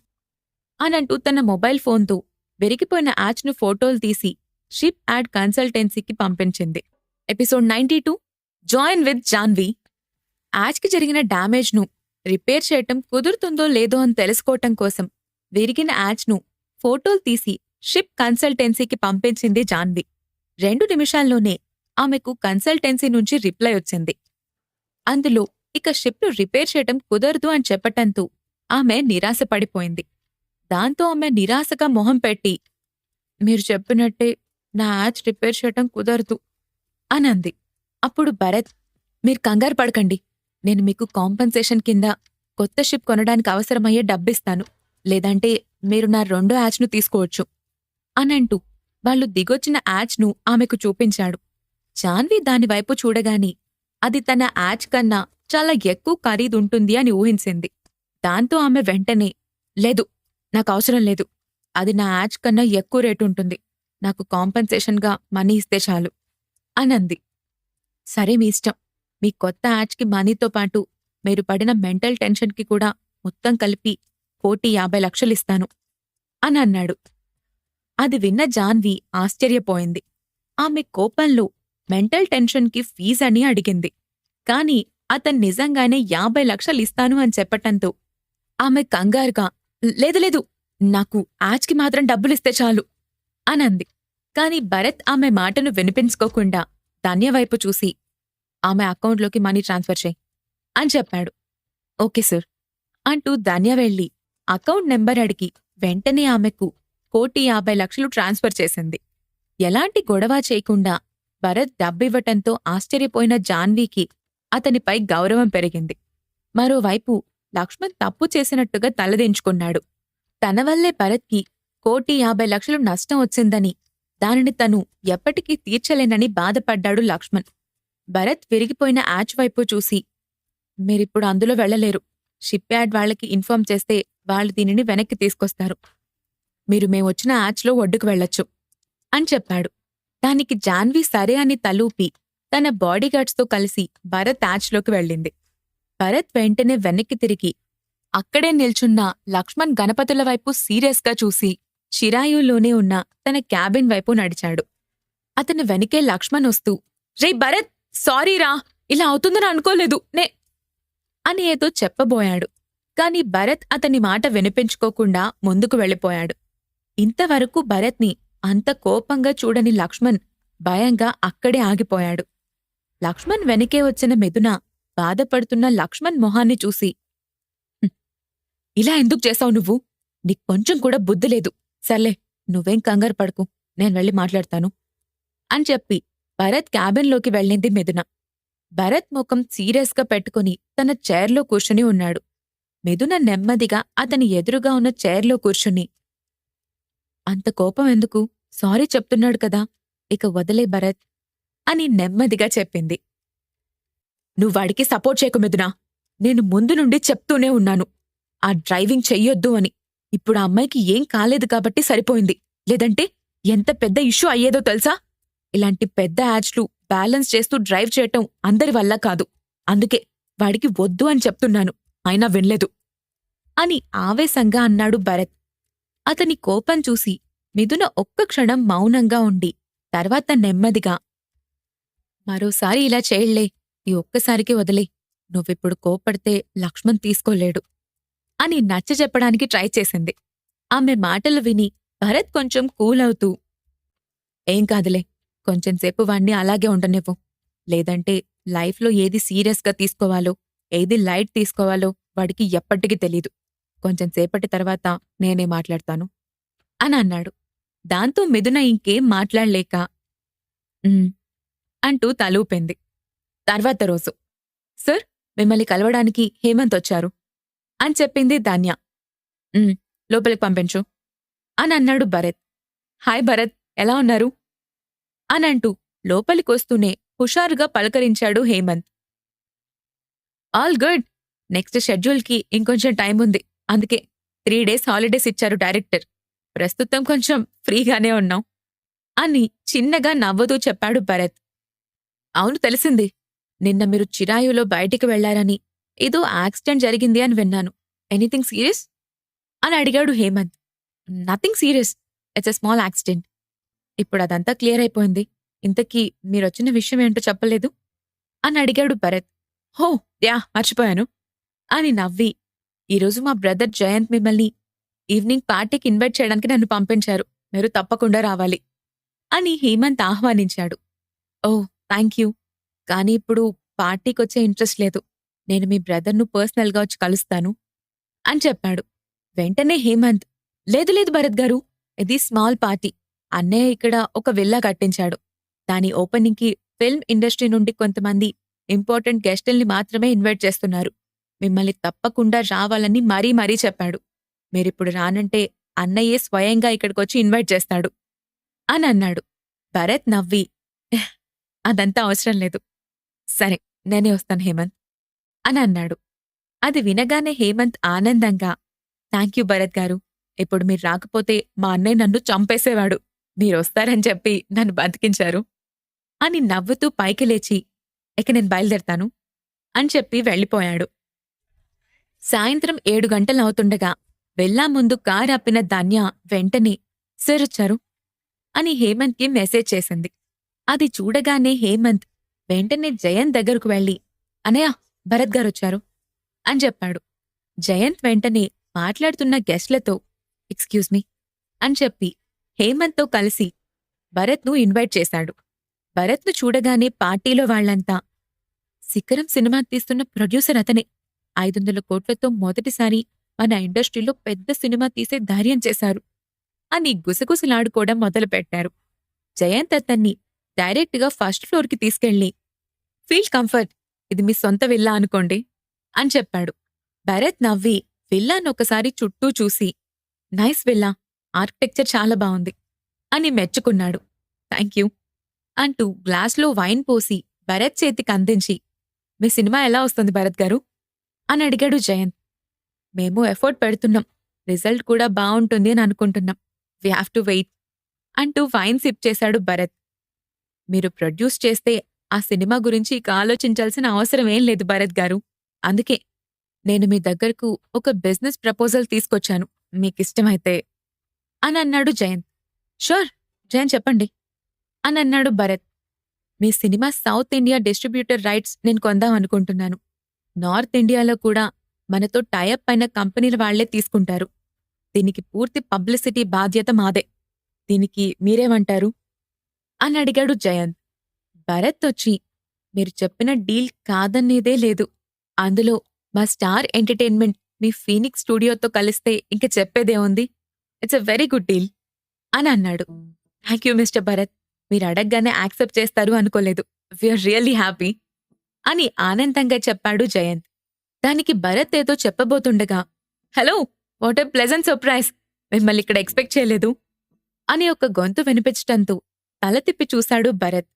Speaker 2: అనంటూ తన మొబైల్ ఫోన్తో విరిగిపోయిన యాచ్ను ఫోటోలు తీసి షిప్ యాడ్ కన్సల్టెన్సీకి పంపించింది. Episode 92 join with Janvi. యాచ్కి జరిగిన డ్యామేజ్ను రిపేర్ చేయటం కుదురుతుందో లేదో అని తెలుసుకోవటం కోసం విరిగిన యాచ్ను ఫోటోలు తీసి షిప్ కన్సల్టెన్సీకి పంపించింది జాన్వి. 2 నిమిషాల్లోనే ఆమెకు కన్సల్టెన్సీ నుంచి రిప్లై వచ్చింది. అందులో ఇక షిప్ను రిపేర్ చేయటం కుదరదు అని చెప్పటంతో ఆమె నిరాశపడిపోయింది. దాంతో ఆమె నిరాశగా మొహం పెట్టి, మీరు చెప్పినట్టే నా యాచ్ రిపేర్ చేయటం కుదరదు అనంది. అప్పుడు భరత్, మీరు కంగారు పడకండి, నేను మీకు కాంపెన్సేషన్ కింద కొత్త షిప్ కొనడానికి అవసరమయ్యే డబ్బిస్తాను, లేదంటే మీరు నా 2వ యాచ్ను తీసుకోవచ్చు అనంటూ వాళ్ళు దిగొచ్చిన యాచ్ను ఆమెకు చూపించాడు. జాన్వి దానివైపు చూడగాని అది తన యాచ్ కన్నా చాలా ఎక్కువ ఖరీదుంటుంది అని ఊహించింది. దాంతో ఆమె వెంటనే, లేదు, నాకు అవసరం లేదు, అది నా యాచ్ కన్నా ఎక్కువ రేటుంటుంది, నాకు కాంపెన్సేషన్గా మనీ ఇస్తే చాలు అనంది. సరే, మీ ఇష్టం, మీ కొత్త యాచ్కి మనీతో పాటు మీరు పడిన మెంటల్ టెన్షన్కి కూడా మొత్తం కలిపి 1,50,00,000 ఇస్తాను అని అన్నాడు. అది విన్న జాన్వి ఆశ్చర్యపోయింది. ఆమె కోపంలో మెంటల్ టెన్షన్కి ఫీజని అడిగింది. కాని అతను నిజంగానే 50,00,000 ఇస్తాను అని చెప్పటంతో ఆమె కంగారుగా, లేదు, నాకు యాచ్కి మాత్రం డబ్బులిస్తే చాలు అనంది. కాని భరత్ ఆమె మాటను వినిపించుకోకుండా ధన్యవైపు చూసి, ఆమె అకౌంట్లోకి మనీ ట్రాన్స్ఫర్ చేయి అని చెప్పాడు. ఓకే సార్ అంటూ ధన్య వెళ్లి అకౌంట్ నెంబర్ అడిగి వెంటనే ఆమెకు 1,50,00,000 ట్రాన్స్ఫర్ చేసింది. ఎలాంటి గొడవ చేయకుండా భరత్ డబ్బివ్వటంతో ఆశ్చర్యపోయిన జాన్వీకి అతనిపై గౌరవం పెరిగింది. మరోవైపు లక్ష్మణ్ తప్పు చేసినట్టుగా తలదించుకున్నాడు. తన వల్లే భరత్కి 1,50,00,000 నష్టం వచ్చిందని, దానిని తను ఎప్పటికీ తీర్చలేనని బాధపడ్డాడు లక్ష్మణ్. భరత్ విరిగిపోయిన యాచ్ వైపు చూసి, మీరిప్పుడు అందులో వెళ్లలేరు, షిప్ యార్డ్ వాళ్లకి ఇన్ఫార్మ్ చేస్తే వాళ్ళు దీనిని వెనక్కి తీసుకొస్తారు, మీరు మేమొచ్చిన యాచ్లో ఒడ్డుకు వెళ్లొచ్చు అని చెప్పాడు. దానికి జాన్వి సరే అని తలూపి తన బాడీగార్డ్స్తో కలిసి భరత్ యాచ్లోకి వెళ్ళింది. భరత్ వెంటనే వెనక్కి తిరిగి అక్కడే నిల్చున్న లక్ష్మణ్ గణపతుల వైపు సీరియస్గా చూసి చిరాయులోనే ఉన్న తన క్యాబిన్ వైపు నడిచాడు. అతని వెనకే లక్ష్మణ్ వస్తూ, రే భరత్, సారీరా, ఇలా అవుతుందని అనుకోలేదు అని ఏదో చెప్పబోయాడు. కాని భరత్ అతని మాట వినిపించుకోకుండా ముందుకు వెళ్ళిపోయాడు. ఇంతవరకు భరత్ని అంత కోపంగా చూడని లక్ష్మణ్ భయంగా అక్కడే ఆగిపోయాడు. లక్ష్మణ్ వెనకే వచ్చిన మిథున బాధపడుతున్న లక్ష్మణ్ మొహాన్ని చూసి, ఇలా ఎందుకు చేశావు నువ్వు? నీకు కొంచెం కూడా బుద్ధిలేదు. సర్లే, నువ్వేం కంగారు పడకు, నేను వెళ్ళి మాట్లాడతాను అని చెప్పి భరత్ క్యాబిన్లోకి వెళ్ళింది మిథున. భరత్ ముఖం సీరియస్గా పెట్టుకుని తన చైర్లో కూర్చుని ఉన్నాడు. మిథున నెమ్మదిగా అతని ఎదురుగా ఉన్న చైర్లో కూర్చుని, అంత కోపం ఎందుకు? సారీ చెప్తున్నాడు కదా, ఇక వదిలే భరత్ అని నెమ్మదిగా చెప్పింది. నువ్వాడికి సపోర్ట్ చేయకు మిథునా, నేను ముందు నుండి చెప్తూనే ఉన్నాను ఆ డ్రైవింగ్ చెయ్యొద్దు అని. ఇప్పుడు ఆ అమ్మాయికి ఏం కాలేదు కాబట్టి సరిపోయింది, లేదంటే ఎంత పెద్ద ఇష్యూ అయ్యేదో తెలుసా? ఇలాంటి పెద్ద యాచ్లు బ్యాలెన్స్ చేస్తూ డ్రైవ్ చేయటం అందరి వల్ల కాదు, అందుకే వాడికి వద్దు అని చెప్తున్నాను, అయినా వినలేదు అని ఆవేశంగా అన్నాడు భరత్. అతని కోపం చూసి మిథున ఒక్క క్షణం మౌనంగా ఉండి తర్వాత నెమ్మదిగా, మరోసారి ఇలా చేయళ్లే, ఈ ఒక్కసారికి వదిలే, నువ్విప్పుడు కోపడితే లక్ష్మణ్ తీసుకోలేడు అని నచ్చజెప్పడానికి ట్రై చేసింది. ఆమె మాటలు విని భరత్ కొంచెం కూలవుతూ, ఏం కాదులే, కొంచెంసేపు వాణ్ణి అలాగే ఉండనివ్వు, లేదంటే లైఫ్లో ఏది సీరియస్గా తీసుకోవాలో ఏది లైట్ తీసుకోవాలో వాడికి ఎప్పటికీ తెలీదు, కొంచెంసేపటి తర్వాత నేనే మాట్లాడతాను అని అన్నాడు. దాంతో మిథున ఇంకేం మాట్లాడలేక అంటూ తలూపింది. తర్వాత రోజు, సార్, మిమ్మల్ని కలవడానికి హేమంత్ వచ్చారు అని చెప్పింది ధాన్య. లోపలికి పంపించు అని అన్నాడు భరత్. హాయ్ భరత్, ఎలా ఉన్నారు అనంటూ లోపలికొస్తూనే హుషారుగా పలకరించాడు హేమంత్. ఆల్ గుడ్, నెక్స్ట్ షెడ్యూల్కి ఇంకొంచెం టైం ఉంది, అందుకే 3 days హాలిడేస్ ఇచ్చారు డైరెక్టర్, ప్రస్తుతం కొంచెం ఫ్రీగానే ఉన్నాం అని చిన్నగా నవ్వుతూ చెప్పాడు భరత్. అవును తెలిసింది. నిన్న మీరు చిరాయులో బయటికి వెళ్లారని, ఏదో యాక్సిడెంట్ జరిగింది అని విన్నాను. Anything serious? అని అడిగాడు Hemanth. Nothing serious. It's a small accident. ఇప్పుడదంతా క్లియర్ అయిపోయింది. ఇంతకీ మీరొచ్చిన విషయం ఏంటో చెప్పలేదు? అని అడిగాడు భరత్. హో యా మర్చిపోయాను అని నవ్వి, ఈరోజు మా బ్రదర్ జయంత్ మిమ్మల్ని ఈవినింగ్ పార్టీకి ఇన్వైట్ చేయడానికి నన్ను పంపించారు. మీరు తప్పకుండా రావాలి అని హేమంత్ ఆహ్వానించాడు. Oh thank you. కానీ ఇప్పుడు పార్టీకొచ్చే ఇంట్రెస్ట్ లేదు. నేను మీ బ్రదర్ను పర్సనల్గా వచ్చి కలుస్తాను అని చెప్పాడు. వెంటనే హేమంత్, లేదు లేదు భరత్ గారు, ఇది స్మాల్ పార్టీ. అన్నయ్య ఇక్కడ ఒక విల్లా కట్టించాడు. దాని ఓపెనింగ్కి ఫిల్మ్ ఇండస్ట్రీ నుండి కొంతమంది ఇంపార్టెంట్ గెస్టుల్ని మాత్రమే ఇన్వైట్ చేస్తున్నారు. మిమ్మల్ని తప్పకుండా రావాలని మరీ మరీ చెప్పాడు. మీరిప్పుడు రానంటే అన్నయ్యే స్వయంగా ఇక్కడికొచ్చి ఇన్వైట్ చేస్తాడు అని అన్నాడు. భరత్ నవ్వి, అదంతా అవసరం లేదు. సరే నేనే వస్తాను హేమంత్ అని అన్నాడు. అది వినగానే హేమంత్ ఆనందంగా, థాంక్యూ భరత్ గారు. ఇప్పుడు మీరు రాకపోతే మా అన్నయ్య నన్ను చంపేసేవాడు. మీరొస్తారని చెప్పి నన్ను బతికించారు అని నవ్వుతూ పైకి లేచి, ఇక నేను బయలుదేరతాను అని చెప్పి వెళ్ళిపోయాడు. సాయంత్రం 7 గంటలవుతుండగా వెళ్ళా ముందు కారు ఆపిన ధన్య వెంటనే సరొచ్చారు అని హేమంత్కి మెసేజ్ చేసింది. అది చూడగానే హేమంత్ వెంటనే జయంత్ దగ్గరకు వెళ్ళి, అనయ్య భరత్ గారొచ్చారు అని చెప్పాడు. జయంత్ వెంటనే మాట్లాడుతున్న గెస్ట్లతో ఎక్స్క్యూజ్ మీ అని చెప్పి హేమంత్తో కలిసి భరత్ను ఇన్వైట్ చేశాడు. భరత్ను చూడగానే పార్టీలో వాళ్లంతా, శిఖరం సినిమా తీస్తున్న ప్రొడ్యూసర్ అతనే. 500 కోట్లతో మొదటిసారి మన ఇండస్ట్రీలో పెద్ద సినిమా తీసే ధైర్యం చేశారు అని గుసగుసలాడుకోవడం మొదలుపెట్టారు. జయంత్ అతన్ని డైరెక్ట్గా ఫస్ట్ ఫ్లోర్కి తీసుకెళ్లి, ఫీల్ కంఫర్ట్, ఇది మీ సొంత విల్లా అనుకోండి అని చెప్పాడు. భరత్ నవ్వి విల్లానొకసారి చుట్టూ చూసి, నైస్ విల్లా, ఆర్కిటెక్చర్ చాలా బావుంది అని మెచ్చుకున్నాడు. థాంక్యూ అంటూ గ్లాస్లో వైన్ పోసి భరత్ చేతికి అందించి, మీ సినిమా ఎలా వస్తుంది భరత్ గారు అని అడిగాడు జయంత్. మేము ఎఫర్ట్ పెడుతున్నాం, రిజల్ట్ కూడా బావుంటుంది అని అనుకుంటున్నాం. వి హ్యావ్ టు వెయిట్ అంటూ వైన్ సిప్ చేశాడు భరత్. మీరు ప్రొడ్యూస్ చేస్తే ఆ సినిమా గురించి ఇక ఆలోచించాల్సిన అవసరమేం లేదు భరత్ గారు. అందుకే నేను మీ దగ్గరకు ఒక బిజినెస్ ప్రపోజల్ తీసుకొచ్చాను, మీకిష్టమైతే అని అన్నాడు జయంత్. షూర్ జయంత్ చెప్పండి అని అన్నాడు భరత్. మీ cinema south India distributor rights నేను కొందాం అనుకుంటున్నాను. నార్త్ ఇండియాలో కూడా మనతో టైఅప్ అయిన కంపెనీల వాళ్లే తీసుకుంటారు. దీనికి పూర్తి పబ్లిసిటీ బాధ్యత మాదే. దీనికి మీరేమంటారు అని అడిగాడు జయంత్. భరత్ వచ్చి, మీరు చెప్పిన డీల్ కాదనేదే లేదు. అందులో మా స్టార్ ఎంటర్టైన్మెంట్ మీ ఫీనిక్స్ స్టూడియోతో కలిస్తే ఇంక చెప్పేదేముంది. It's a very good deal అని అన్నాడు. థాంక్యూ మిస్టర్ భరత్, మీరు అడగ్గానే యాక్సెప్ట్ చేస్తారు అనుకోలేదు. వీఆర్ రియల్లీ హ్యాపీ అని ఆనందంగా చెప్పాడు జయంత్. దానికి భరత్ ఏదో చెప్పబోతుండగా, hello, what a pleasant surprise, మిమ్మల్ని ఇక్కడ ఎక్స్పెక్ట్ చేయలేదు అని ఒక గొంతు వినిపించటంతో తల తిప్పి చూశాడు భరత్.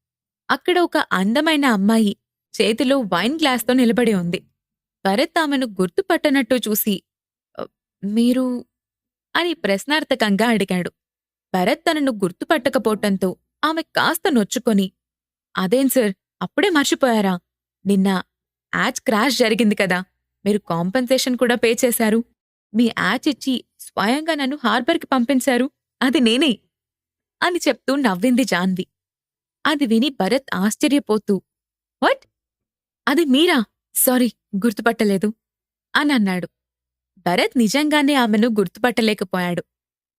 Speaker 2: అక్కడ ఒక అందమైన అమ్మాయి చేతిలో వైన్ గ్లాస్తో నిలబడి ఉంది. భరత్ ఆమెను గుర్తుపట్టనట్టు చూసి, మీరు అని ప్రశ్నార్థకంగా అడిగాడు. భరత్ తనను గుర్తుపట్టకపోవటంతో ఆమె కాస్త నొచ్చుకొని, అదేం సార్ అప్పుడే మర్చిపోయారా? నిన్న యాచ్ క్రాష్ జరిగింది కదా, మీరు కాంపెన్సేషన్ కూడా పే చేశారు. మీ యాచ్ ఇచ్చి స్వయంగా నన్ను హార్బర్కి పంపించారు, అది నేనే అని చెప్తూ నవ్వింది జాన్వి. అది విని భరత్ ఆశ్చర్యపోతూ, వాట్, అది మీరా? సారీ గుర్తుపట్టలేదు అని అన్నాడు. భరత్ నిజంగానే ఆమెను గుర్తుపట్టలేకపోయాడు.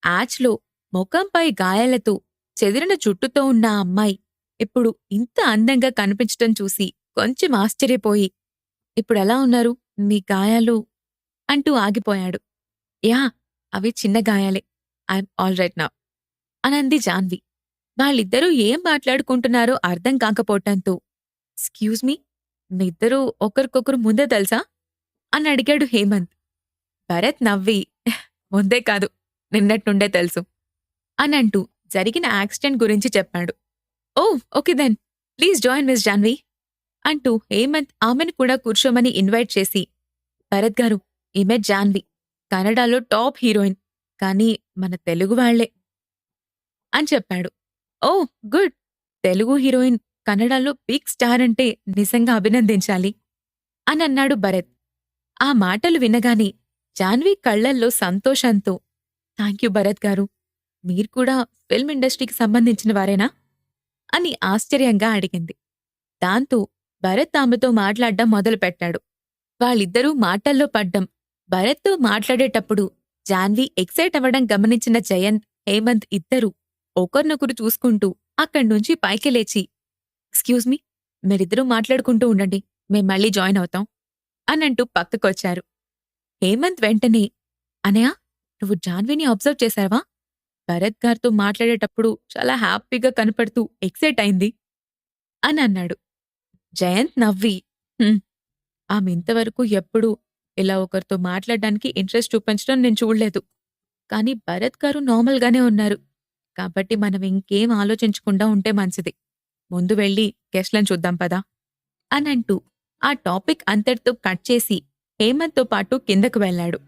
Speaker 2: యాచ్లో ముఖంపై గాయాలతో చెదిరిన జుట్టుతో ఉన్న ఆ అమ్మాయి ఇప్పుడు ఇంత అందంగా కనిపించటం చూసి కొంచెం ఆశ్చర్యపోయి, ఇప్పుడెలా ఉన్నారు మీ గాయాలు అంటూ ఆగిపోయాడు. యా, అవి చిన్న గాయాలే, ఐఎమ్ ఆల్ రైట్ నౌ అనంది జాన్వి. వాళ్ళిద్దరూ ఏం మాట్లాడుకుంటున్నారో అర్థం కాకపోవటంతో, ఎక్స్క్యూజ్ మీ, మీ ఇద్దరూ ఒకరికొకరు ముందే తెలుసా అని అడిగాడు హేమంత్. భరత్ నవ్వి, ముందే కాదు నిన్నట్నుండే తెలుసు అనంటూ జరిగిన యాక్సిడెంట్ గురించి చెప్పాడు. Oh okay then, please join miss Janvi అంటూ హేమంత్ ఆమెను కూడా కూర్చోమని ఇన్వైట్ చేసి, భరత్ గారు, ఈమె జాన్వి, కన్నడలో టాప్ హీరోయిన్, కానీ మన తెలుగు వాళ్లే అని చెప్పాడు. ఓ గుడ్. తెలుగు హీరోయిన్ కన్నడలో బిగ్ స్టార్ అంటే నిజంగా అభినందించాలి అని అన్నాడు భరత్. ఆ మాటలు వినగానే జాన్వి కళ్లల్లో సంతోషంతో థాంక్యూ భరత్ గారు, మీరు కూడా ఫిల్మ్ ఇండస్ట్రీకి సంబంధించిన వారేనా అని ఆశ్చర్యంగా అడిగింది. దాంతో భరత్ ఆమెతో మాట్లాడ్డం మొదలుపెట్టాడు. వాళ్ళిద్దరూ మాటల్లో పడ్డం, భరత్తో మాట్లాడేటప్పుడు జాన్వి ఎక్సైట్ అవ్వడం గమనించిన జయంత్, హేమంత్ ఇద్దరూ ఒకరినొకరు చూసుకుంటూ అక్కడ్నుంచి పైకి లేచి ఎక్స్క్యూజ్ మీ, మీరిద్దరూ మాట్లాడుకుంటూ ఉండండి, మేం మళ్ళీ జాయిన్ అవుతాం అనంటూ పక్కకొచ్చారు. హేమంత్ వెంటనే అనయా, నువ్వు జాన్విని అబ్జర్వ్ చేశావా? భరత్ గారితో మాట్లాడేటప్పుడు చాలా హ్యాపీగా కనపడుతూ ఎక్సైట్ అయింది అని అన్నాడు. జయంత్ నవ్వి ఆమె ఇంతవరకు ఎప్పుడూ ఇలా ఒకరితో మాట్లాడడానికి ఇంట్రెస్ట్ చూపించడం నేను చూడలేదు. కానీ భరత్ గారు నార్మల్గానే ఉన్నారు. కాబట్టి మనం ఇంకేం ఆలోచించకుండా ఉంటే మంచిది. ముందు వెళ్ళి గెస్ట్లను చూద్దాం పదా అనంటూ ఆ టాపిక్ అంతటితో కట్ చేసి హేమంత్తో పాటు కిందకు వెళ్లాడు.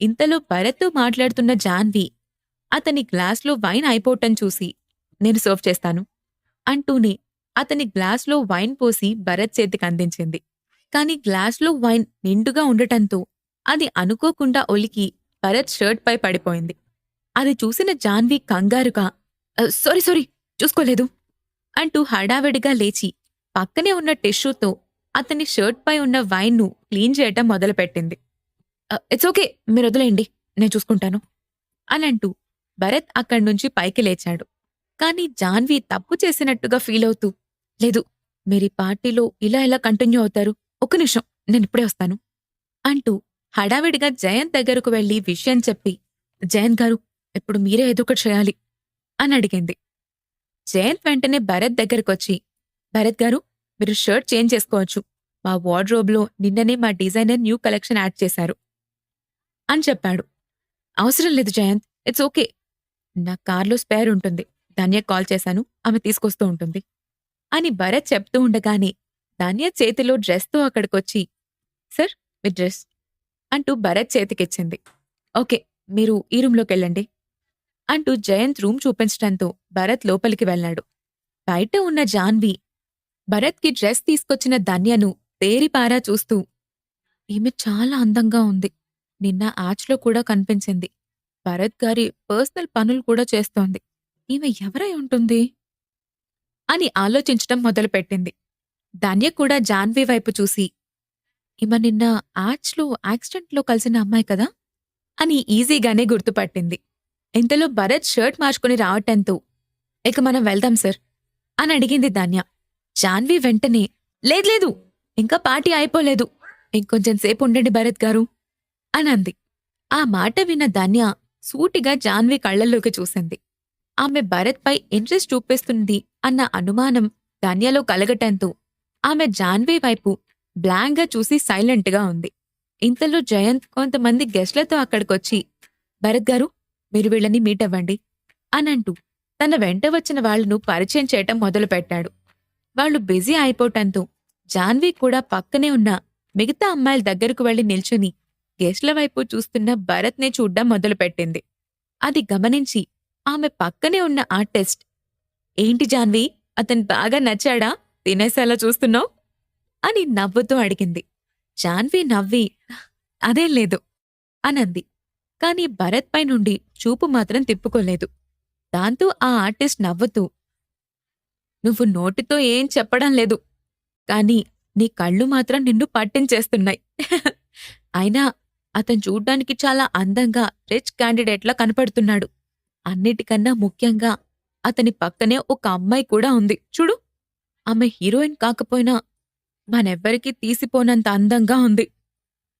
Speaker 2: ఇంతలో భరత్తో మాట్లాడుతున్న జాన్వి అతని గ్లాస్లో వైన్ అయిపోవటం చూసి నేను సర్వ్ చేస్తాను అంటూనే అతని గ్లాస్లో వైన్ పోసి భరత్ చేతికి అందించింది. కాని గ్లాస్లో వైన్ నిండుగా ఉండటంతో అది అనుకోకుండా ఒలికి భరత్ షర్ట్ పై పడిపోయింది. అది చూసిన జాన్వి కంగారుగా సారీ చూసుకోలేదు అంటూ హడావిడిగా లేచి పక్కనే ఉన్న టిష్యూతో అతని షర్ట్ పై ఉన్న వైన్ను క్లీన్ చేయటం మొదలుపెట్టింది. ఇట్స్ ఓకే, మీరు వదిలేయండి, నేను చూసుకుంటాను అనంటూ భరత్ అక్కడ్నుంచి పైకి లేచాడు. కాని జాన్వి తప్పు చేసినట్టుగా ఫీలవుతూ లేదు, మీరీ పార్టీలో ఇలా కంటిన్యూ అవుతారు, ఒక్క నిమిషం, నేనిప్పుడే వస్తాను అంటూ హడావిడిగా జయంత్ దగ్గరకు వెళ్లి విషయం చెప్పి జయంత్ గారు, ఇప్పుడు మీరే ఏదో ఒకటి చేయాలి అని అడిగింది. జయంత్ వెంటనే భరత్ దగ్గరకొచ్చి భరత్ గారు, మీరు షర్ట్ చేంజ్ చేసుకోవచ్చు, మా వార్డ్రోబ్లో నిన్ననే మా డిజైనర్ న్యూ కలెక్షన్ యాడ్ చేశారు అని చెప్పాడు. అవసరం లేదు జయంత్, ఇట్స్ ఓకే, నా కార్లో స్పేర్ ఉంటుంది, ధన్య కాల్ చేశాను, ఆమె తీసుకొస్తూ ఉంటుంది అని భరత్ చెప్తూ ఉండగానే ధన్య చేతిలో డ్రెస్తో అక్కడికొచ్చి సార్ మీ డ్రెస్ అంటూ భరత్ చేతికిచ్చింది. ఓకే, మీరు ఈ రూంలోకెళ్ళండి అంటూ జయంత్ రూమ్ చూపించటంతో భరత్ లోపలికి వెళ్లాడు. బయట ఉన్న జాన్వి భరత్కి డ్రెస్ తీసుకొచ్చిన ధన్యను తేరిపారా చూస్తూ ఈమె చాలా అందంగా ఉంది, నిన్న యాచ్లో కూడా కనిపించింది, భరత్ గారి పర్సనల్ పనులు కూడా చేస్తోంది, ఈమె ఎవరై ఉంటుంది అని ఆలోచించటం మొదలుపెట్టింది. ధన్య కూడా జాన్వి వైపు చూసి ఈమె నిన్న యాచ్లో యాక్సిడెంట్లో కలిసిన అమ్మాయి కదా అని ఈజీగానే గుర్తుపట్టింది. ఇంతలో భరత్ షర్ట్ మార్చుకుని రావటంతో ఇక మనం వెళ్దాం సార్ అని అడిగింది ధన్య. జాన్వి వెంటనే లేదు, ఇంకా పార్టీ అయిపోలేదు, ఇంకొంచెం సేపు ఉండండి భరత్ గారు అనంది. ఆ మాట విన్న ధన్య సూటిగా జాన్వి కళ్లల్లోకి చూసింది. ఆమె భరత్ పై ఇంట్రెస్ట్ చూపిస్తుంది అన్న అనుమానం ధన్యలో కలగటంతో ఆమె జాన్వి వైపు బ్లాంక్గా చూసి సైలెంట్గా ఉంది. ఇంతలో జయంత్ కొంతమంది గెస్ట్లతో అక్కడికొచ్చి భరత్ గారు, మీరు వీళ్ళని మీట్ అవ్వండి అనంటూ తన వెంట వచ్చిన వాళ్లను పరిచయం చేయటం మొదలుపెట్టాడు. వాళ్లు బిజీ అయిపోవటంతో జాన్వి కూడా పక్కనే ఉన్న మిగతా అమ్మాయిల దగ్గరకు వెళ్లి నిల్చుని గెస్ట్ల వైపు చూస్తున్న భరత్నే చూడ్డం మొదలుపెట్టింది. అది గమనించి ఆమె పక్కనే ఉన్న ఆర్టిస్ట్ ఏంటి జాన్వి, అతను బాగా నచ్చాడా, తినేసేలా చూస్తున్నావు అని నవ్వుతూ అడిగింది. జాన్వి నవ్వి అదేం లేదు అనంది. కాని భరత్ పై నుండి చూపు మాత్రం తిప్పుకోలేదు. దాంతో ఆ ఆర్టిస్ట్ నవ్వుతూ నువ్వు నోటితో ఏం చెప్పడం లేదు, కాని నీ కళ్ళు మాత్రం నిన్ను పట్టించేస్తున్నాయి. అయినా అతను చూడ్డానికి చాలా అందంగా రిచ్ క్యాండిడేట్లా కనపడుతున్నాడు. అన్నిటికన్నా ముఖ్యంగా అతని పక్కనే ఒక అమ్మాయి కూడా ఉంది చూడు, ఆమె హీరోయిన్ కాకపోయినా మనెవ్వరికీ తీసిపోనంత అందంగా ఉంది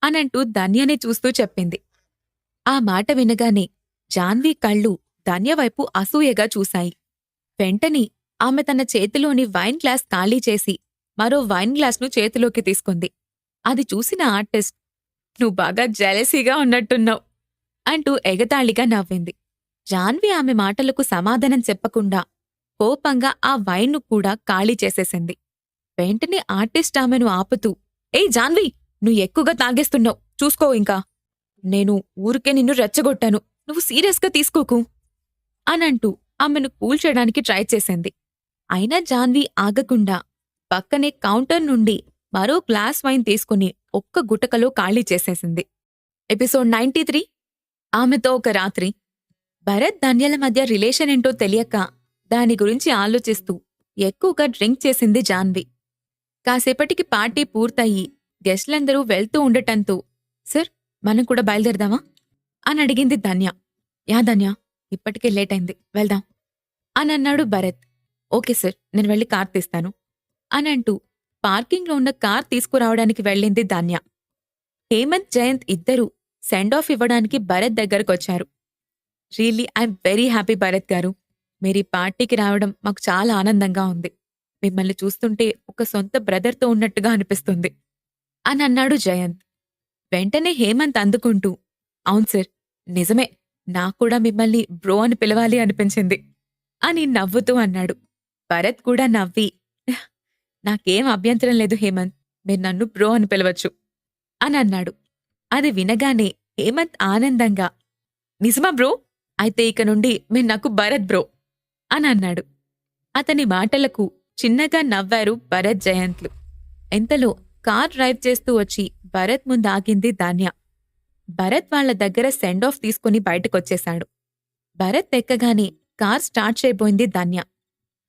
Speaker 2: అనంటూ ధన్యనే చూస్తూ చెప్పింది. ఆ మాట వినగానే జాన్వి కళ్ళు ధన్యవైపు అసూయగా చూశాయి. వెంటనే ఆమె తన చేతిలోని వైన్ గ్లాస్ ఖాళీ చేసి మరో వైన్ గ్లాస్ను చేతిలోకి తీసుకుంది. అది చూసిన ఆర్టిస్ట్ నువ్వు బాగా జెలసీగా ఉన్నట్టున్నావు అంటూ ఎగతాళిగా నవ్వింది. జాన్వి ఆమె మాటలకు సమాధానం చెప్పకుండా కోపంగా ఆ వైన్ను కూడా ఖాళీ చేసేసింది. వెంటనే ఆర్టిస్ట్ ఆమెను ఆపుతూ ఏయ్ జాన్వి, నువ్వు ఎక్కువగా తాగేస్తున్నావు, చూసుకో, ఇంకా నేను ఊరికే నిన్ను రెచ్చగొట్టాను, నువ్వు సీరియస్గా తీసుకోకు అనంటూ ఆమెను కూల్చడానికి ట్రై చేసింది. అయినా జాన్వి ఆగకుండా పక్కనే కౌంటర్ నుండి మరో గ్లాస్ వైన్ తీసుకుని ఒక్క గుటకలో ఖాళీ చేసేసింది. ఎపిసోడ్ 93 ఆమెతో ఒక రాత్రి. భరత్ ధన్యల మధ్య రిలేషన్ ఏంటో తెలియక దాని గురించి ఆలోచిస్తూ ఎక్కువగా డ్రింక్ చేసింది జాన్వి. కాసేపటికి పార్టీ పూర్తయి గెస్ట్లందరూ వెళ్తూ ఉండటంతో సార్ మనం కూడా బయలుదేరదామా అని అడిగింది ధన్య. యా ధన్య, ఇప్పటికే లేట్ అయింది, వెళ్దాం అని అన్నాడు భరత్. ఓకే సార్, నేను వెళ్ళి కార్ తీస్తాను అనంటూ పార్కింగ్లో ఉన్న కార్ తీసుకురావడానికి వెళ్ళింది ధన్య. హేమంత్, జయంత్ ఇద్దరూ సెండ్ ఆఫ్ ఇవ్వడానికి భరత్ దగ్గరకొచ్చారు. Really I'm very happy Bharath garu, మీరీ పార్టీకి రావడం మాకు చాలా ఆనందంగా ఉంది. మిమ్మల్ని చూస్తుంటే ఒక సొంత బ్రదర్తో ఉన్నట్టుగా అనిపిస్తుంది అని అన్నాడు జయంత్. వెంటనే హేమంత్ అందుకుంటూ అవును సార్, నిజమే, నాక్కూడా మిమ్మల్ని బ్రో అని పిలవాలి అనిపించింది అని నవ్వుతూ అన్నాడు. భరత్ కూడా నవ్వి నాకేం అభ్యంతరం లేదు హేమంత్, మీరు నన్ను బ్రో అని పిలవచ్చు అని అన్నాడు. అది వినగానే హేమంత్ ఆనందంగా నిజమా బ్రో, అయితే ఇక నుండి మీరు నాకు భరత్ బ్రో అని అన్నాడు. అతని మాటలకు చిన్నగా నవ్వారు భరత్, జయంత్లు. ఎంతలో కార్ డ్రైవ్ చేస్తూ వచ్చి భరత్ ముందు ఆగింది ధాన్య. భరత్ వాళ్ల దగ్గర సెండ్ ఆఫ్ తీసుకుని బయటకొచ్చేశాడు. భరత్ ఎక్కగానే కార్ స్టార్ట్ చేయబోయింది ధాన్య.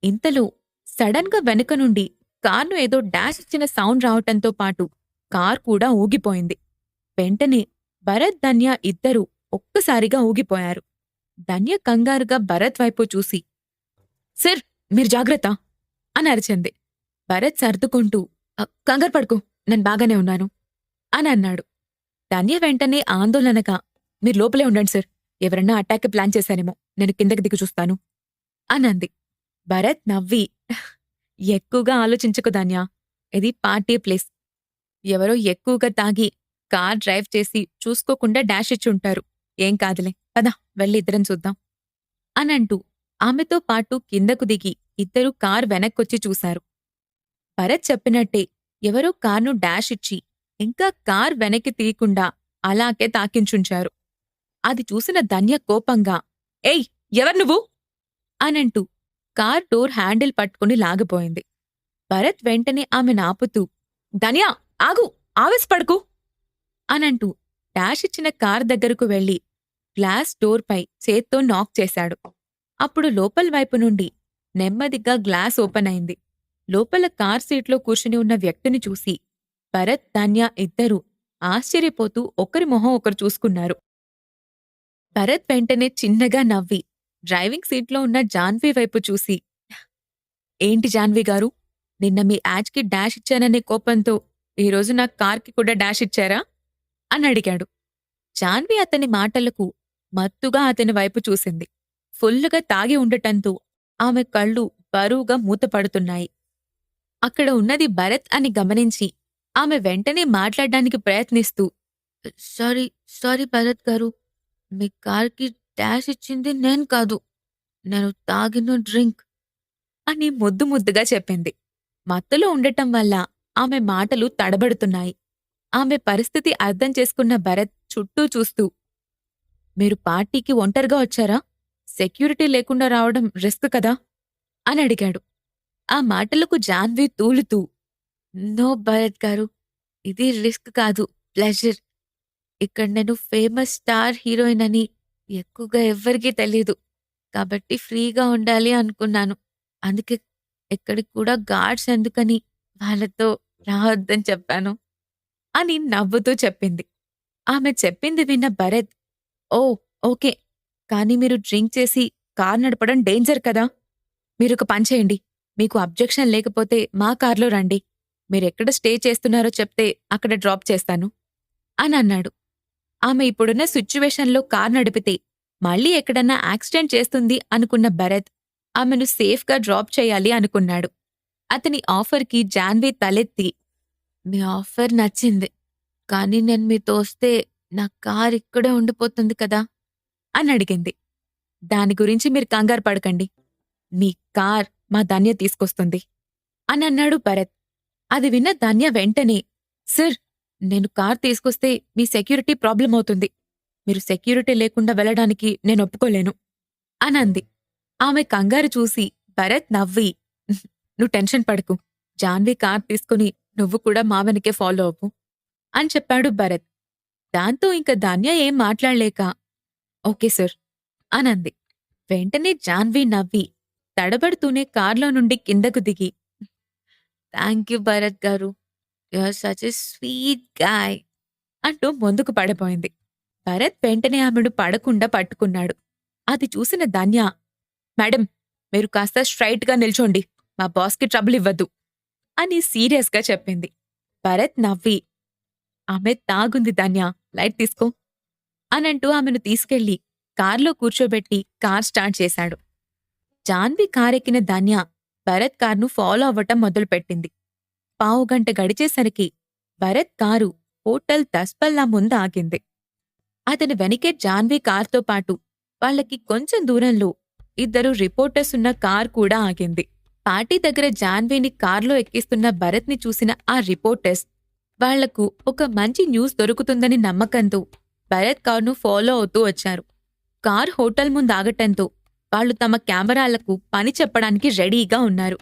Speaker 2: ఇంతలో సడన్ గా వెనుక నుండి కార్ను ఏదో డాష్ ఇచ్చిన సౌండ్ రావటంతో పాటు కార్ కూడా ఊగిపోయింది. వెంటనే భరత్, ధన్య ఇద్దరూ ఒక్కసారిగా ఊగిపోయారు. ధన్య కంగారుగా భరత్ వైపు చూసి సార్ మీరు జాగ్రత్త అని అరిచింది. భరత్ సర్దుకుంటూ కంగారు పడుకో, నేను బాగానే ఉన్నాను అని అన్నాడు. ధన్య వెంటనే ఆందోళనగా మీరు లోపలే ఉండండి సార్, ఎవరన్నా అటాక్ ప్లాన్ చేశారేమో, నేను కిందకి దిగి చూస్తాను అనంది. భరత్ నవ్వి ఎక్కువగా ఆలోచించకు ధన్య, ఇది పార్టీ ప్లేస్, ఎవరో ఎక్కువగా తాగి కార్ డ్రైవ్ చేసి చూసుకోకుండా డాష్ ఇచ్చుంటారు, ఏం కాదులే, పద వెళ్ళి ఇద్దరం చూద్దాం అనంటూ ఆమెతో పాటు కిందకు దిగి ఇద్దరూ కార్ వెనక్కొచ్చి చూశారు. భరత్ చెప్పినట్టే ఎవరో కార్ను డాష్ ఇచ్చి ఇంకా కార్ వెనక్కి తీయకుండా అలాగే తాకించుంచారు. అది చూసిన ధన్య కోపంగా ఏయ్ ఎవరు నువ్వు అనంటూ కార్ డోర్ హ్యాండిల్ పట్టుకుని లాగిపోయింది. భరత్ వెంటనే ఆమె నాపుతూ ధన్య ఆగు, ఆవేశపడకు అనంటూ డాష్ ఇచ్చిన కార్ దగ్గరకు వెళ్లి గ్లాస్ డోర్పై చేత్తో నాక్ చేశాడు. అప్పుడు లోపల వైపు నుండి నెమ్మదిగా గ్లాస్ ఓపెన్ అయింది. లోపల కార్ సీట్లో కూర్చుని ఉన్న వ్యక్తిని చూసి భరత్, ధన్య ఇద్దరూ ఆశ్చర్యపోతూ ఒకరి మొహం ఒకరు చూసుకున్నారు. భరత్ వెంటనే చిన్నగా నవ్వి డ్రైవింగ్ సీట్లో ఉన్న జాన్వీ వైపు చూసి ఏంటి జాన్వీ గారు, నిన్న మీ యాడ్కి డాష్ ఇచ్చాననే కోపంతో ఈరోజు నా కార్కి కూడా డాష్ ఇచ్చారా అని అడిగాడు. జాన్వీ అతని మాటలకు మత్తుగా అతని వైపు చూసింది. ఫుల్లుగా తాగి ఉండటంతో ఆమె కళ్ళు బరువుగా మూతపడుతున్నాయి. అక్కడ ఉన్నది భరత్ అని గమనించి ఆమె వెంటనే మాట్లాడడానికి ప్రయత్నిస్తూ సారీ భరత్ గారు, మీ కార్కి డాష్ ఇచ్చింది నేను కాదు, నేను తాగిన డ్రింక్ అని ముద్దు ముద్దుగా చెప్పింది. మత్తులో ఉండటం వల్ల ఆమె మాటలు తడబడుతున్నాయి. ఆమె పరిస్థితి అర్థం చేసుకున్న భరత్ చుట్టూ చూస్తూ మీరు పార్టీకి ఒంటరిగా వచ్చారా, సెక్యూరిటీ లేకుండా రావడం రిస్క్ కదా అని అడిగాడు. ఆ మాటలకు జాన్వీ తూలుతూ నో భరత్ గారు, ఇది రిస్క్ కాదు, ప్లెజర్. ఇక్కడ నేను ఫేమస్ స్టార్ హీరోయిన్ అని ఎక్కువగా ఎవ్వరికీ తెలీదు, కాబట్టి ఫ్రీగా ఉండాలి అనుకున్నాను. అందుకే ఎక్కడికి కూడా గార్డ్స్ ఎందుకని వాళ్ళతో రావద్దని చెప్పాను అని నవ్వుతూ చెప్పింది. ఆమె చెప్పింది విన్న భరత్ ఓ ఓకే, కానీ మీరు డ్రింక్ చేసి కార్ నడపడం డేంజర్ కదా, మీరొక పని చేయండి, మీకు అబ్జెక్షన్ లేకపోతే మా కార్లో రండి, మీరెక్కడ స్టే చేస్తున్నారో చెప్తే అక్కడ డ్రాప్ చేస్తాను అని అన్నాడు. ఆమె ఇప్పుడున్న సిచ్యువేషన్లో కార్ నడిపితే మళ్ళీ ఎక్కడన్నా యాక్సిడెంట్ చేస్తుంది అనుకున్న భరత్ ఆమెను సేఫ్గా డ్రాప్ చేయాలి అనుకున్నాడు. అతని ఆఫర్కి జాన్వీ తలెత్తి మీ ఆఫర్ నచ్చింది, కానీ నేను మీతో వస్తే నా కార్ ఇక్కడే ఉండిపోతుంది కదా అని అడిగింది. దాని గురించి మీరు కంగారు పడకండి, మీ కార్ మా ధన్య తీసుకొస్తుంది అని అన్నాడు భరత్. అది విన్న ధన్య వెంటనే సార్, నేను కార్ తీసుకొస్తే మీ సెక్యూరిటీ ప్రాబ్లం అవుతుంది, మీరు సెక్యూరిటీ లేకుండా వెళ్ళడానికి నేను ఒప్పుకోలేను అని అంది. ఆమె కంగారు చూసి భరత్ నవ్వి, నువ్వు టెన్షన్ పడకు, జాన్వి కార్ తీసుకుని నువ్వు కూడా మా వెనకే ఫాలో అవ్వు అని చెప్పాడు భరత్. దాంతో ఇంక ధన్య ఏం మాట్లాడలేక ఓకే సార్ అనంది. వెంటనే జాన్వి నవ్వి తడబడుతూనే కార్లో నుండి కిందకు దిగి, thank you Bharat garu, you are such a sweet guy అంటూ ముందుకు పడబోయింది. భరత్ వెంటనే ఆమెను పడకుండా పట్టుకున్నాడు. అది చూసిన ధన్య, మేడం, మీరు కాస్త స్ట్రైట్గా నిల్చోండి, మా బాస్కి ట్రబుల్ ఇవ్వద్దు అని సీరియస్గా చెప్పింది. భరత్ నవ్వి, ఆమె తాగుంది ధన్య, లైట్ తీసుకో అనంటూ ఆమెను తీసుకెళ్లి కార్లో కూర్చోబెట్టి కార్ స్టార్ట్ చేశాడు. జాన్వి కారెక్కిన ధన్య భరత్ కార్ను ఫాలో అవ్వటం మొదలుపెట్టింది. పావుగంట గడిచేసరికి భరత్ కారు హోటల్ తస్పల్లా ముందు ఆగింది. అతని వెనకే జాన్వి కార్తో పాటు వాళ్ళకి కొంచెం దూరంలో 2 రిపోర్టర్స్ ఉన్న కార్ కూడా ఆగింది. పార్టీ దగ్గర జాన్వీని కార్లో ఎక్కిస్తున్న భరత్ని చూసిన ఆ రిపోర్టర్స్ వాళ్లకు ఒక మంచి న్యూస్ దొరుకుతుందని నమ్మకంతో భరత్ కార్ను ఫాలో అవుతూ వచ్చారు. కార్ హోటల్ ముందు ఆగటంతో వాళ్లు తమ కెమెరాలకు పని చెప్పడానికి రెడీగా ఉన్నారు.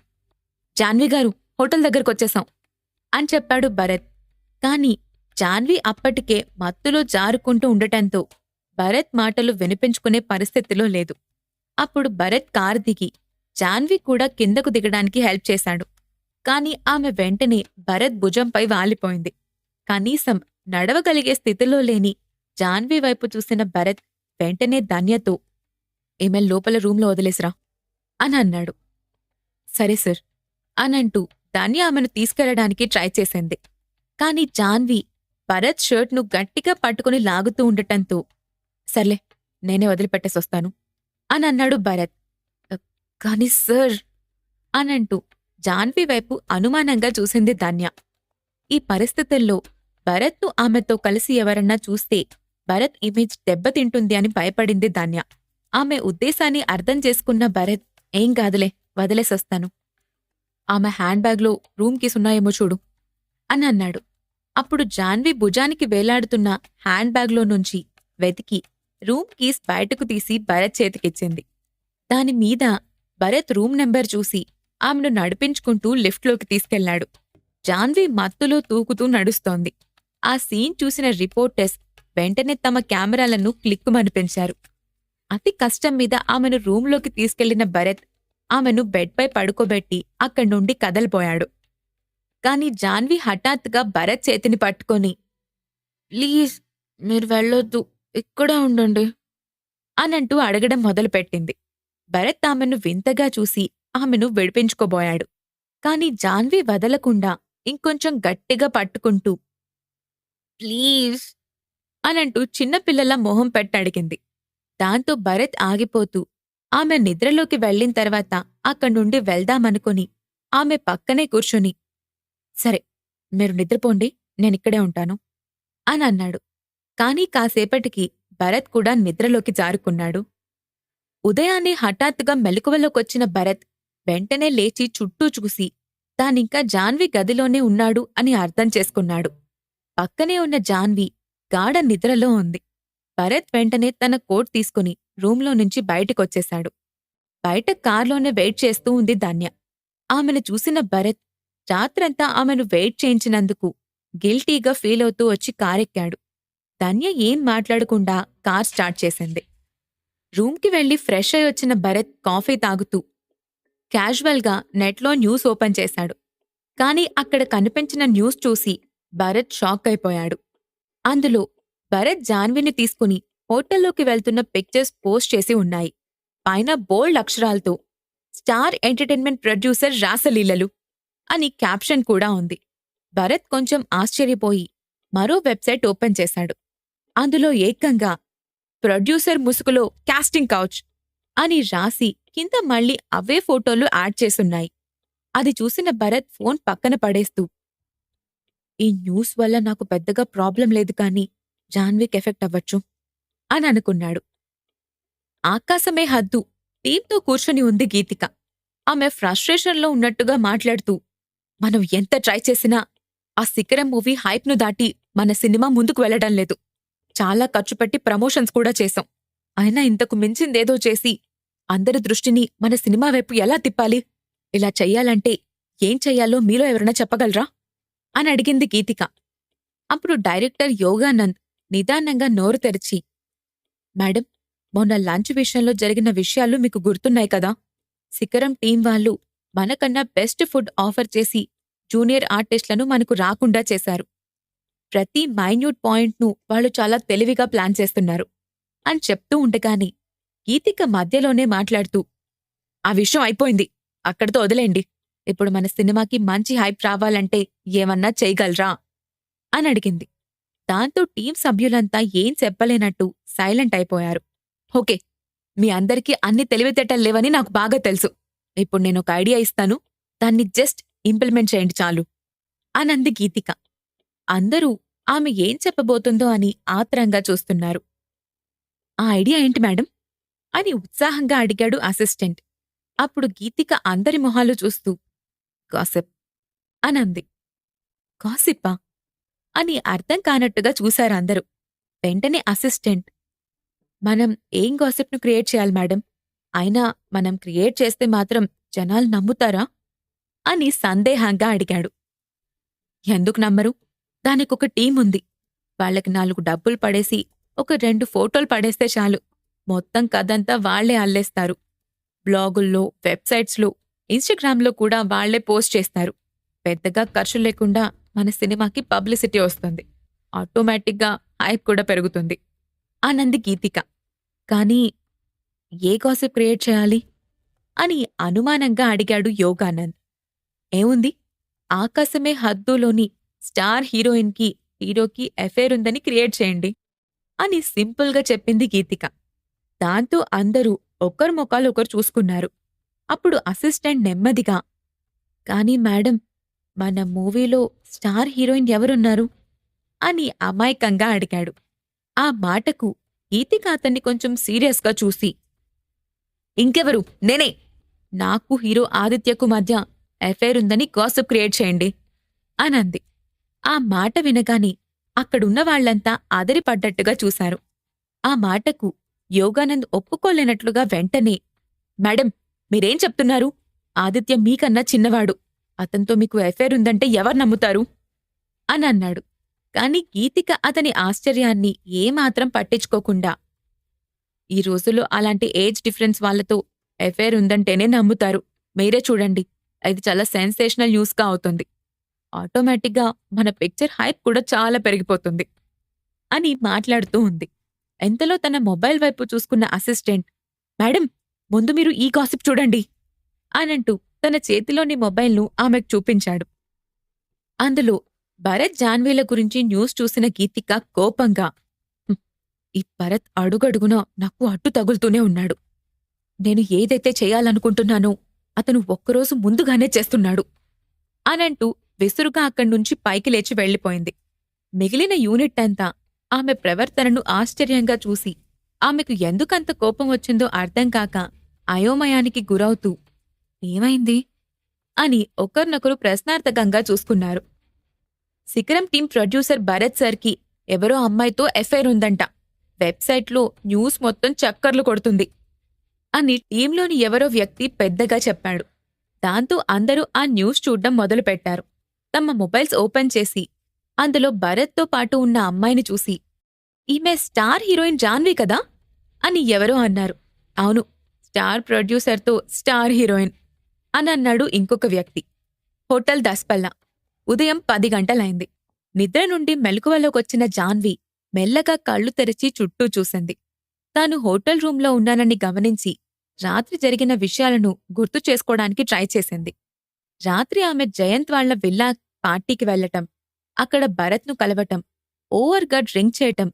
Speaker 2: జాన్వి గారు, హోటల్ దగ్గరకొచ్చేశాం అని చెప్పాడు భరత్. కాని జాన్వి అప్పటికే మత్తులో జారుకుంటూ ఉండటంతో భరత్ మాటలు వినిపించుకునే పరిస్థితిలో లేదు. అప్పుడు భరత్ కారు దిగి జాన్వి కూడా కిందకు దిగడానికి హెల్ప్ చేశాడు. కాని ఆమె వెంటనే భరత్ భుజంపై వాలిపోయింది. కనీసం నడవగలిగే స్థితిలో లేని జాన్వి వైపు చూసిన భరత్ వెంటనే ధన్యతో, ఈమె లోపల రూంలో వదిలేసిరా అని అన్నాడు. సరే సార్ అనంటూ ధన్య ఆమెను తీసుకెళ్లడానికి ట్రై చేసింది. కాని జాన్వి భరత్ షర్ట్ను గట్టిగా పట్టుకుని లాగుతూ ఉండటంతో, సర్లే, నేనే వదిలిపెట్టేసొస్తాను అని అన్నాడు భరత్. కాని సార్ అనంటూ జాన్వి వైపు అనుమానంగా చూసింది ధన్య. ఈ పరిస్థితుల్లో భరత్ను ఆమెతో కలిసి ఎవరన్నా చూస్తే భరత్ ఇమేజ్ దెబ్బతింటుంది అని భయపడింది ధన్య. ఆమె ఉద్దేశాన్ని అర్థం చేసుకున్న భరత్, ఏం కాదులే, వదిలేసొస్తాను, ఆమె హ్యాండ్ బ్యాగ్లో రూమ్ కీస్ ఉన్నాయేమో చూడు అని అన్నాడు. అప్పుడు జాన్వి భుజానికి వేలాడుతున్న హ్యాండ్ బ్యాగ్లో నుంచి వెతికి రూమ్ కీస్ బయటకు తీసి భరత్ చేతికిచ్చింది. దానిమీద భరత్ రూమ్ నెంబర్ చూసి ఆమెను నడిపించుకుంటూ లిఫ్ట్లోకి తీసుకెళ్లాడు. జాన్వి మత్తులో తూకుతూ నడుస్తోంది. ఆ సీన్ చూసిన రిపోర్టర్స్ వెంటనే తమ కెమెరాలను క్లిక్కుమనిపించారు. అతి కష్టం మీద ఆమెను రూంలోకి తీసుకెళ్లిన భరత్ ఆమెను బెడ్పై పడుకోబెట్టి అక్కడ్నుండి కదలిపోయాడు. కాని జాన్వి హఠాత్తుగా భరత్ చేతిని పట్టుకొని, ప్లీజ్ మీరు వెళ్ళొద్దు, ఇక్కడే ఉండండి అనంటూ అడగడం మొదలుపెట్టింది. భరత్ ఆమెను వింతగా చూసి ఆమెను విడిపించుకోబోయాడు. కాని జాన్వి వదలకుండా ఇంకొంచెం గట్టిగా పట్టుకుంటూ, ప్లీజ్ అనంటూ చిన్నపిల్లల మొహం పెట్టడిగింది. దాంతో భరత్ ఆగిపోతూ ఆమె నిద్రలోకి వెళ్ళిన తర్వాత అక్కడ్నుండి వెళ్దామనుకుని ఆమె పక్కనే కూర్చొని, సరే, మీరు నిద్రపోండి, నేనిక్కడే ఉంటాను అని అన్నాడు. కాని కాసేపటికి భరత్ కూడా నిద్రలోకి జారుకున్నాడు. ఉదయాన్నే హఠాత్తుగా మెలకువలోకొచ్చిన భరత్ వెంటనే లేచి చుట్టూ చూసి తానింకా జాన్వి గదిలోనే ఉన్నాడు అని అర్థం చేసుకున్నాడు. పక్కనే ఉన్న జాన్వి గాఢ నిద్రలో ఉంది. భరత్ వెంటనే తన కోట్ తీసుకుని రూంలో నుంచి బయటికొచ్చేశాడు. బయట కార్లోనే వెయిట్ చేస్తూ ఉంది ధన్య. ఆమెను చూసిన భరత్ రాత్రంతా ఆమెను వెయిట్ చేయించినందుకు గిల్టీగా ఫీలవుతూ వచ్చి కారెక్కాడు. ధన్య ఏం మాట్లాడకుండా కార్ స్టార్ట్ చేసింది. రూంకి వెళ్లి ఫ్రెష్ అయి వచ్చిన భరత్ కాఫీ తాగుతూ క్యాజువల్గా నెట్లో న్యూస్ ఓపెన్ చేశాడు. కాని అక్కడ కనిపించిన న్యూస్ చూసి భరత్ షాక్ అయిపోయాడు. అందులో భరత్ జాన్విని తీసుకుని హోటల్లోకి వెళ్తున్న పిక్చర్స్ పోస్ట్ చేసి ఉన్నాయి. పైన బోల్డ్ అక్షరాలతో స్టార్ ఎంటర్టైన్మెంట్ ప్రొడ్యూసర్ రాసలీలలు అని క్యాప్షన్ కూడా ఉంది. భరత్ కొంచెం ఆశ్చర్యపోయి మరో వెబ్సైట్ ఓపెన్ చేశాడు. అందులో ఏకంగా ప్రొడ్యూసర్ ముసుగులో కాస్టింగ్ కౌచ్ అని రాసి కింద మళ్ళీ అవే ఫోటోలు యాడ్ చేసున్నాయి. అది చూసిన భరత్ ఫోన్ పక్కన పడేస్తూ, ఈ న్యూస్ వల్ల నాకు పెద్దగా ప్రాబ్లం లేదు కానీ జాన్విక్ ఎఫెక్ట్ అవ్వచ్చు అని అనుకున్నాడు. ఆకాశమే హద్దు టీంతో కూర్చొని ఉంది గీతిక. ఆమె ఫ్రస్ట్రేషన్లో ఉన్నట్టుగా మాట్లాడుతూ, మనం ఎంత ట్రై చేసినా ఆ శిఖరం మూవీ హైప్ను దాటి మన సినిమా ముందుకు వెళ్లడం లేదు. చాలా ఖర్చు పెట్టి ప్రమోషన్స్ కూడా చేశాం. అయినా ఇంతకు మించిందేదో చేసి అందరి దృష్టిని మన సినిమా వైపు ఎలా తిప్పాలి? ఇలా చెయ్యాలంటే ఏం చెయ్యాలో మీలో ఎవరైనా చెప్పగలరా? అని అడిగింది గీతిక. అప్పుడు డైరెక్టర్ యోగానంద్ నిదానంగా నోరు తెరిచి, మేడం, మొన్న లంచ్ విషయంలో జరిగిన విషయాలు మీకు గుర్తున్నాయి కదా? శిఖరం టీం వాళ్ళు మనకన్నా బెస్ట్ ఫుడ్ ఆఫర్ చేసి జూనియర్ ఆర్టిస్టులను మనకు రాకుండా చేశారు. ప్రతి మైన్యూట్ పాయింట్ను వాళ్ళు చాలా తెలివిగా ప్లాన్ చేస్తున్నారు అని చెప్తూ ఉండగాని గీతిక మధ్యలోనే మాట్లాడుతూ, ఆ విషయం అయిపోయింది, అక్కడితో వదిలేండి. ఇప్పుడు మన సినిమాకి మంచి హైప్ రావాలంటే ఏమన్నా చేయగలరా అని అడిగింది. దాంతో టీం సభ్యులంతా ఏం చెప్పలేనట్టు సైలెంట్ అయిపోయారు. ఓకే, మీ అందరికీ అన్ని తెలివితేటలు లేవని నాకు బాగా తెలుసు. ఇప్పుడు నేనొక ఐడియా ఇస్తాను, దాన్ని జస్ట్ ఇంప్లిమెంట్ చేయండి చాలు అనంది గీతిక. అందరూ ఆమె ఏం చెప్పబోతుందో అని ఆత్రంగా చూస్తున్నారు. ఆ ఐడియా ఏంటి మేడం అని ఉత్సాహంగా అడిగాడు అసిస్టెంట్. అప్పుడు గీతిక అందరి మొహాలు చూస్తూ గాసిప్ అనంది. గాసిప్పా అని అర్థం కానట్టుగా చూశారందరూ. వెంటనే అసిస్టెంట్, మనం ఏం గాసిప్ను క్రియేట్ చేయాలి మేడం? అయినా మనం క్రియేట్ చేస్తే మాత్రం జనాలు నమ్ముతారా అని సందేహంగా అడిగాడు. ఎందుకు నమ్మరు? దానికొక టీముంది. వాళ్లకి 4 డబ్బులు పడేసి ఒక 2 ఫోటోలు పడేస్తే చాలు, మొత్తం కథంతా వాళ్లే అల్లేస్తారు. బ్లాగుల్లో, వెబ్సైట్స్లో, ఇన్స్టాగ్రామ్లో కూడా వాళ్లే పోస్ట్ చేస్తారు. పెద్దగా ఖర్చు లేకుండా మన సినిమాకి పబ్లిసిటీ వస్తుంది. ఆటోమేటిక్గా హైప్ కూడా పెరుగుతుంది అనంది గీతిక. కానీ ఏ గాసిప్ క్రియేట్ చేయాలి అని అనుమానంగా అడిగాడు యోగానంద్. ఏముంది, ఆకాశమే హద్దులోని స్టార్ హీరోకి ఎఫైర్ ఉందని క్రియేట్ చేయండి అని సింపుల్గా చెప్పింది గీతిక. దాంతో అందరూ ఒకరు మొఖాలు ఒకరు చూసుకున్నారు. అప్పుడు అసిస్టెంట్ నెమ్మదిగా, కానీ మేడం, మన మూవీలో స్టార్ హీరోయిన్ ఎవరున్నారు అని అమాయకంగా అడిగాడు. ఆ మాటకు గీతిక అతన్ని కొంచెం సీరియస్గా చూసి, ఇంకెవరు, నేనే. నాకు హీరో ఆదిత్యకు మధ్య ఎఫైర్ ఉందని గాసిప్ క్రియేట్ చేయండి అనంది. ఆ మాట వినగాని అక్కడున్న వాళ్లంతా అదిరిపడ్డట్టుగా చూశారు. ఆ మాటకు యోగానంద్ ఒప్పుకోలేనట్లుగా వెంటనే, మేడం, మీరేం చెప్తున్నారు? ఆదిత్య మీకన్నా చిన్నవాడు. అతనితో మీకు ఎఫైర్ ఉందంటే ఎవరు నమ్ముతారు అని అన్నాడు. కాని గీతిక అతని ఆశ్చర్యాన్ని ఏమాత్రం పట్టించుకోకుండా, ఈ రోజుల్లో అలాంటి ఏజ్ డిఫరెన్స్ వాళ్లతో ఎఫైర్ ఉందంటేనే నమ్ముతారు. మీరే చూడండి, ఇది చాలా సెన్సేషనల్ న్యూస్గా అవుతుంది. ఆటోమేటిక్గా మన పిక్చర్ హైప్ కూడా చాలా పెరిగిపోతుంది అని మాట్లాడుతూ ఉంది. ఎంతలో తన మొబైల్ వైపు చూసుకున్న అసిస్టెంట్, మేడం, ముందు మీరు ఈ గాసిప్ చూడండి అనంటూ తన చేతిలోని మొబైల్ను ఆమెకు చూపించాడు. అందులో భరత్ జాన్వీల గురించి న్యూస్ చూసిన గీతిక కోపంగా, ఈ భరత్ అడుగడుగునా నాకు అడ్డు తగులుతూనే ఉన్నాడు. నేను ఏదైతే చేయాలనుకుంటున్నానో అతను ఒక్కరోజు ముందుగానే చేస్తున్నాడు అనంటూ విసురుగా అక్కడ్నుంచి పైకి లేచి వెళ్లిపోయింది. మిగిలిన యూనిట్ అంతా ఆమె ప్రవర్తనను ఆశ్చర్యంగా చూసి ఆమెకు ఎందుకంత కోపం వచ్చిందో అర్థంకాక అయోమయానికి గురవుతూ, ఏమైంది అని ఒకరినొకరు ప్రశ్నార్థకంగా చూసుకున్నారు. శిఖరం టీం ప్రొడ్యూసర్ భరత్ సర్కి ఎవరో అమ్మాయితో ఎఫైర్ ఉందంట. వెబ్సైట్లో న్యూస్ మొత్తం చక్కర్లు కొడుతుంది అని టీంలోని ఎవరో వ్యక్తి పెద్దగా చెప్పాడు. దాంతో అందరూ ఆ న్యూస్ చూడ్డం మొదలుపెట్టారు. తమ మొబైల్స్ ఓపెన్ చేసి అందులో భరత్తో పాటు ఉన్న అమ్మాయిని చూసి, ఈమె స్టార్ హీరోయిన్ జాన్వీ కదా అని ఎవరో అన్నారు. అవును, స్టార్ ప్రొడ్యూసర్తో స్టార్ హీరోయిన్ అని అన్నాడు ఇంకొక వ్యక్తి. హోటల్ దస్పల్లా. ఉదయం 10 గంటలైంది. నిద్ర నుండి మెలకువలోకొచ్చిన జాన్వీ మెల్లగా కళ్ళు తెరిచి చుట్టూ చూసింది. తాను హోటల్ రూంలో ఉన్నానని గమనించి రాత్రి జరిగిన విషయాలను గుర్తు చేసుకోవడానికి ట్రై చేసింది. రాత్రి ఆమె జయంత్ వాళ్ల విల్లా పార్టీకి వెళ్లటం, అక్కడ భరత్ను కలవటం, ఓవర్గా డ్రింక్ చేయటం,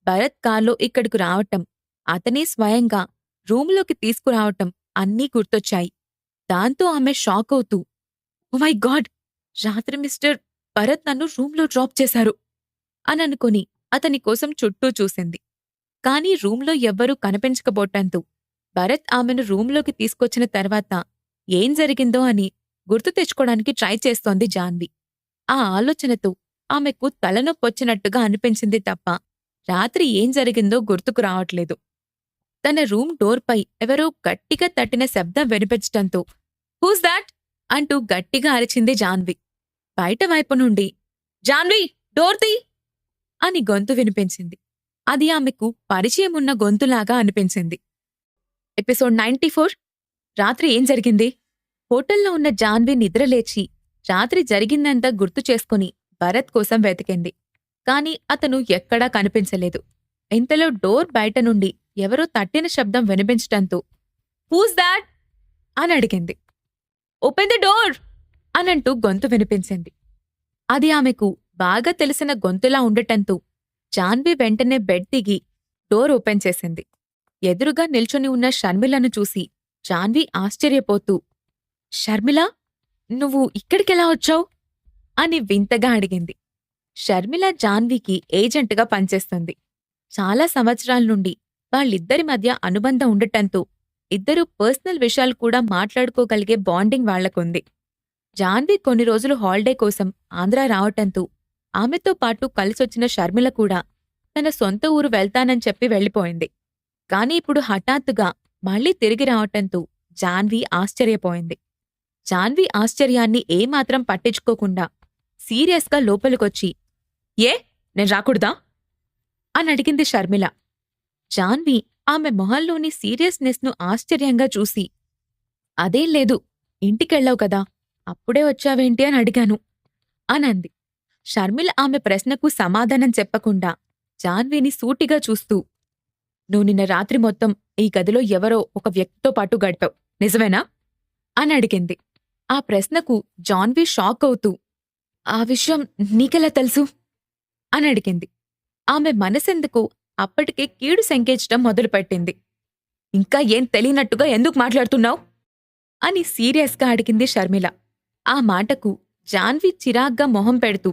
Speaker 2: భరత్ కార్లో ఇక్కడికి రావటం, అతనే స్వయంగా రూంలోకి తీసుకురావటం అన్నీ గుర్తొచ్చాయి. దాంతో ఆమె షాక్ అవుతూ, ఓ మై గాడ్, రాత్రి మిస్టర్ భరత్ నన్ను రూంలో డ్రాప్ చేశారు అననుకుని అతని కోసం చుట్టూ చూసింది. కాని రూంలో ఎవ్వరూ కనిపించకపోవటంతో భరత్ ఆమెను రూంలోకి తీసుకొచ్చిన తర్వాత ఏం జరిగిందో అని గుర్తు తెచ్చుకోవడానికి ట్రై చేస్తోంది జాన్వి. ఆ ఆలోచనతో ఆమెకు తలనొప్పొచ్చినట్టుగా అనిపించింది తప్ప రాత్రి ఏం జరిగిందో గుర్తుకు రావట్లేదు. తన రూమ్ డోర్పై ఎవరో గట్టిగా తట్టిన శబ్దం వినిపించటంతో హూస్ దాట్ అంటూ గట్టిగా అరిచింది జాన్వి. బయటవైపు నుండి జాన్వి డోర్ తీ అని గొంతు వినిపించింది. అది ఆమెకు పరిచయమున్న గొంతులాగా అనిపించింది. ఎపిసోడ్ 94 రాత్రి ఏం జరిగింది? హోటల్లో ఉన్న జాన్వి నిద్రలేచి రాత్రి జరిగిందంతా గుర్తు చేసుకుని భరత్ కోసం వెతికింది. కాని అతను ఎక్కడా కనిపించలేదు. ఇంతలో డోర్ బయట నుండి ఎవరో తట్టిన శబ్దం వినిపించటంతో హూస్ దాట్ అని అడిగింది. ఓపెన్ ది డోర్ అనంటూ గొంతు వినిపించింది. అది ఆమెకు బాగా తెలిసిన గొంతులా ఉండటంతో జాన్వి వెంటనే బెడ్ దిగి డోర్ ఓపెన్ చేసింది. ఎదురుగా నిల్చొని ఉన్న షర్మిలను చూసి జాన్వి ఆశ్చర్యపోతూ షర్మిలా, నువ్వు ఇక్కడికెలా వచ్చావు అని వింతగా అడిగింది. షర్మిల జాన్వికి ఏజెంట్గా పనిచేస్తుంది. చాలా సంవత్సరాల నుండి వాళ్ళిద్దరి మధ్య అనుబంధం ఉండటంతో ఇద్దరూ పర్సనల్ విషయాలు కూడా మాట్లాడుకోగలిగే బాండింగ్ వాళ్లకుంది. జాన్వి కొన్ని రోజులు హాలిడే కోసం ఆంధ్రా రావటంతో ఆమెతో పాటు కలిసొచ్చిన షర్మిల కూడా తన సొంత ఊరు వెళ్తానని చెప్పి వెళ్ళిపోయింది. కాని ఇప్పుడు హఠాత్తుగా మళ్లీ తిరిగి రావటంతో జాన్వి ఆశ్చర్యపోయింది. జాన్వి ఆశ్చర్యాన్ని ఏమాత్రం పట్టించుకోకుండా సీరియస్గా లోపలికొచ్చి ఏ నేను రాకూడదా అని అడిగింది షర్మిల. జాన్వి ఆమె మొహంలోని సీరియస్నెస్ను ఆశ్చర్యంగా చూసి అదేం లేదు, ఇంటికెళ్ళావు కదా, అప్పుడే వచ్చావేంటి అని అడిగాను అనంది. షర్మిల ఆమె ప్రశ్నకు సమాధానం చెప్పకుండా జాన్విని సూటిగా చూస్తూ నువ్వు నిన్న రాత్రి మొత్తం ఈ గదిలో ఎవరో ఒక వ్యక్తితో పాటు గడిపావు, నిజమేనా అని అడిగింది. ఆ ప్రశ్నకు జాన్వి షాక్ అవుతూ ఆ విషయం నీకెలా తెలుసు అని అడిగింది. ఆమె మనసెందుకు అప్పటికే కీడు శంకేచడం మొదలుపెట్టింది. ఇంకా ఏం తెలియనట్టుగా ఎందుకు మాట్లాడుతున్నావు అని సీరియస్గా అడిగింది షర్మిల. ఆ మాటకు జాన్వి చిరాగ్గా మొహం పెడుతూ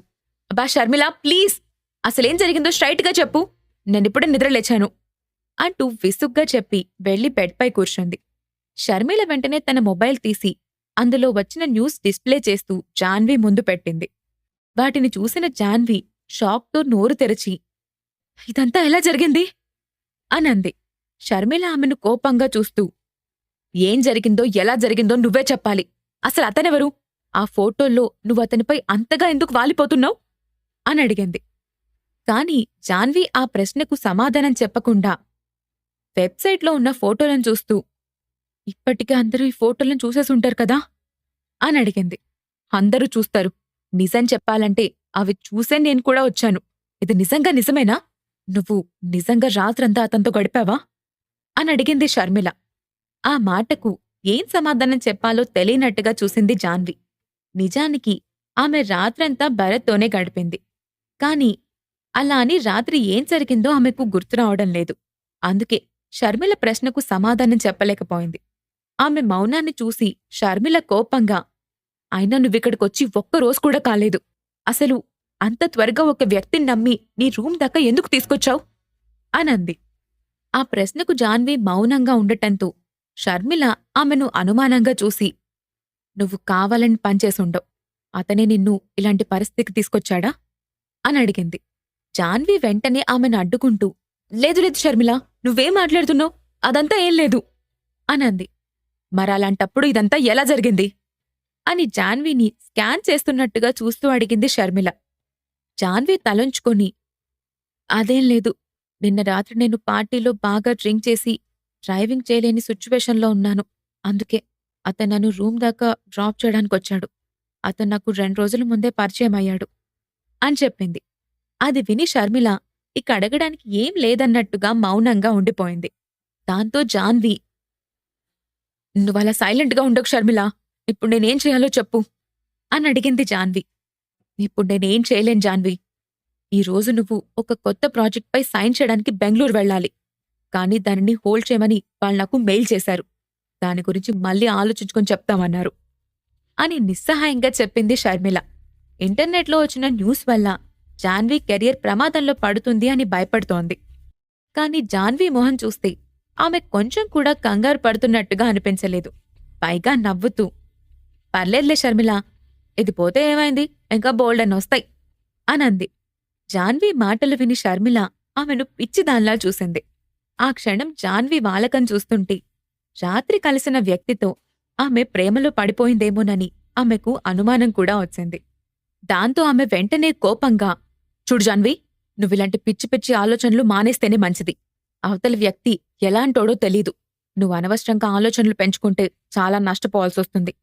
Speaker 2: అబ్బా షర్మిల ప్లీజ్, అసలేం జరిగిందో స్ట్రైట్గా చెప్పు, నేనిప్పుడే నిద్రలేచాను అంటూ విసుగ్గా చెప్పి వెళ్లి బెడ్పై కూర్చుంది. షర్మిల వెంటనే తన మొబైల్ తీసి అందులో వచ్చిన న్యూస్ డిస్ప్లే చేస్తూ జాన్వి ముందు పెట్టింది. వాటిని చూసిన జాన్వి షాక్తో నోరు తెరచి ఇదంతా ఎలా జరిగింది అనంది. షర్మిల ఆమెను కోపంగా చూస్తూ ఏం జరిగిందో ఎలా జరిగిందో నువ్వే చెప్పాలి, అసలు అతనెవరు, ఆ ఫోటోల్లో నువ్వతనిపై అంతగా ఎందుకు వాలిపోతున్నావు అని అడిగింది. కాని జాన్వి ఆ ప్రశ్నకు సమాధానం చెప్పకుండా వెబ్సైట్లో ఉన్న ఫోటోలను చూస్తూ ఇప్పటికే అందరూ ఈ ఫోటోలను చూసేసుంటారు కదా అని అడిగింది. అందరూ చూస్తారు, నిజం చెప్పాలంటే అవి చూసే నేను కూడా వచ్చాను. ఇది నిజంగా నిజమేనా, నువ్వు నిజంగా రాత్రంతా అతనితో గడిపావా అని అడిగింది షర్మిల. ఆ మాటకు ఏం సమాధానం చెప్పాలో తెలియనట్టుగా చూసింది జాన్వి. నిజానికి ఆమె రాత్రంతా భరత్తోనే గడిపింది. కాని అలా అని రాత్రి ఏం జరిగిందో ఆమెకు గుర్తురావడం లేదు. అందుకే షర్మిల ప్రశ్నకు సమాధానం చెప్పలేకపోయింది. ఆమె మౌనాన్ని చూసి షర్మిల కోపంగా అయినా నువ్విక్కడికొచ్చి ఒక్కరోజు కూడా కాలేదు, అసలు అంత త్వరగా ఒక వ్యక్తిని నమ్మి నీ రూమ్ దాకా ఎందుకు తీసుకొచ్చావు అనంది. ఆ ప్రశ్నకు జాన్వి మౌనంగా ఉండటంతో షర్మిల ఆమెను అనుమానంగా చూసి నువ్వు కావాలని పనిచేసుండవు, అతనే నిన్ను ఇలాంటి పరిస్థితికి తీసుకొచ్చాడా అని అడిగింది. జాన్వి వెంటనే ఆమెను అడ్డుకుంటూ లేదు లేదు షర్మిల, నువ్వేం మాట్లాడుతున్నావు, అదంతా ఏం లేదు అనంది. మరలాంటప్పుడు ఇదంతా ఎలా జరిగింది అని జాన్విని స్కాన్ చేస్తున్నట్టుగా చూస్తూ అడిగింది షర్మిల. జాన్వి తలంచుకొని అదేం లేదు, నిన్న రాత్రి నేను పార్టీలో బాగా డ్రింక్ చేసి డ్రైవింగ్ చేయలేని సిచ్యువేషన్లో ఉన్నాను, అందుకే అతను నన్ను రూమ్ దాకా డ్రాప్ చేయడానికొచ్చాడు, అతను నాకు 2 రోజుల ముందే పరిచయం అయ్యాడు అని చెప్పింది. అది విని షర్మిల ఇక అడగడానికి ఏం లేదన్నట్టుగా మౌనంగా ఉండిపోయింది. దాంతో జాన్వి నువ్వలా సైలెంట్గా ఉండకు షర్మిల, ఇప్పుడు నేనేం చేయాలో చెప్పు అని అడిగింది జాన్వి. ఇప్పుడు నేనేం చేయలేను జాన్వి, ఈరోజు నువ్వు ఒక కొత్త ప్రాజెక్ట్పై సైన్ చేయడానికి బెంగళూరు వెళ్ళాలి, కానీ దానిని హోల్డ్ చేయమని వాళ్ళు నాకు మెయిల్ చేశారు, దాని గురించి మళ్ళీ ఆలోచించుకొని చెప్తామన్నారు అని నిస్సహాయంగా చెప్పింది షర్మిల. ఇంటర్నెట్లో వచ్చిన న్యూస్ వల్ల జాన్వి కెరియర్ ప్రమాదంలో పడుతుంది అని భయపడుతోంది. కాని జాన్వి మొహం చూస్తే ఆమె కొంచెం కూడా కంగారు పడుతున్నట్టుగా అనిపించలేదు. పైగా నవ్వుతూ పర్లేదులే షర్మిల, ఇది పోతే ఏమైంది, ఇంకా బోల్డన్ వస్తాయి అనంది. జాన్వి మాటలు విని షర్మిల ఆమెను పిచ్చిదాన్లా చూసింది. ఆ క్షణం జాన్వి వాలకం చూస్తుంటే రాత్రి కలిసిన వ్యక్తితో ఆమె ప్రేమలో పడిపోయిందేమోనని ఆమెకు అనుమానం కూడా వచ్చింది. దాంతో ఆమె వెంటనే కోపంగా, చూడు జాన్వి, నువ్విలాంటి పిచ్చి పిచ్చి ఆలోచనలు మానేస్తేనే మంచిది. అవతలి వ్యక్తి ఎలాంటోడో తెలీదు. నువ్వు అనవసరంగా ఆలోచనలు పెంచుకుంటే చాలా నష్టపోవాల్సొస్తుంది.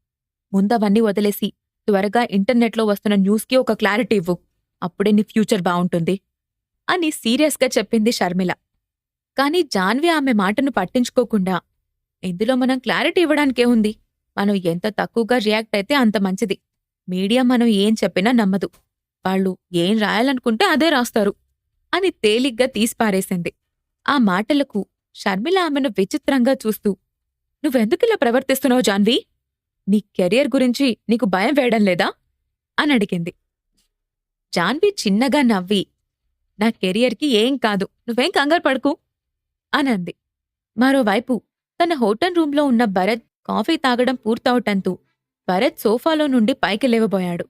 Speaker 2: ముందవన్నీ వదిలేసి త్వరగా ఇంటర్నెట్లో వస్తున్న న్యూస్కి ఒక క్లారిటీ ఇవ్వు. అప్పుడే నీ ఫ్యూచర్ బావుంటుంది అని సీరియస్గా చెప్పింది షర్మిల. కాని జాన్వి ఆమె మాటను పట్టించుకోకుండా, ఇందులో మనం క్లారిటీ ఇవ్వడానికేముంది? మనం ఎంత తక్కువగా రియాక్ట్ అయితే అంత మంచిది. మీడియా మనం ఏం చెప్పినా నమ్మదు. వాళ్ళు ఏం రాయాలనుకుంటే అదే రాస్తారు అని తేలిగ్గా తీసిపారేసింది. ఆ మాటలకు షర్మిల ఆమెను విచిత్రంగా చూస్తూ, నువ్వెందుకిలా ప్రవర్తిస్తున్నావు జాన్వి? నీ కెరియర్ గురించి నీకు భయం వేయడం లేదా అని అడిగింది. జాన్వి చిన్నగా నవ్వి, నా కెరియర్కి ఏం కాదు, నువ్వేం కంగారు పడకు అనంది. మరోవైపు తన హోటల్ రూంలో ఉన్న భరత్ కాఫీ తాగడం పూర్తవటంతో భరత్ సోఫాలో నుండి పైకి లేవబోయాడు.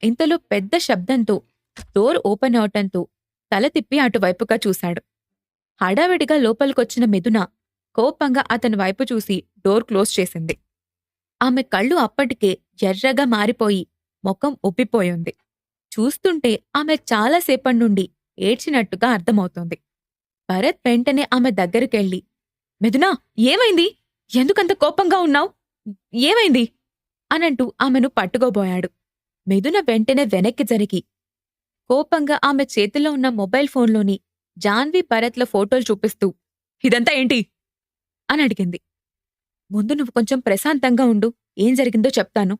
Speaker 2: ఇంతలో పెద్ద శబ్దంతో డోర్ ఓపెన్ అవటంతో తల తిప్పి అటువైపుగా చూశాడు. హడావిడిగా లోపలికొచ్చిన మిథున కోపంగా అతని వైపు చూసి డోర్ క్లోజ్ చేసింది. ఆమె కళ్ళు అప్పటికే ఎర్రగా మారిపోయి ముఖం ఉబ్బిపోయింది. చూస్తుంటే ఆమె చాలాసేపటి ఏడ్చినట్టుగా అర్థమవుతోంది. భరత్ వెంటనే ఆమె దగ్గరికెళ్ళి, మిథునా, ఏమైంది? ఎందుకంత కోపంగా ఉన్నావ్? ఏమైంది అనంటూ ఆమెను పట్టుకోబోయాడు. మిథున వెంటనే వెనక్కి జరిగి కోపంగా ఆమె చేతిలో ఉన్న మొబైల్ ఫోన్లోని జాన్వి భరత్ల ఫోటోలు చూపిస్తూ, ఇదంతా ఏంటి అని అడిగింది. ముందు నువ్వు కొంచెం ప్రశాంతంగా ఉండు, ఏం జరిగిందో చెప్తాను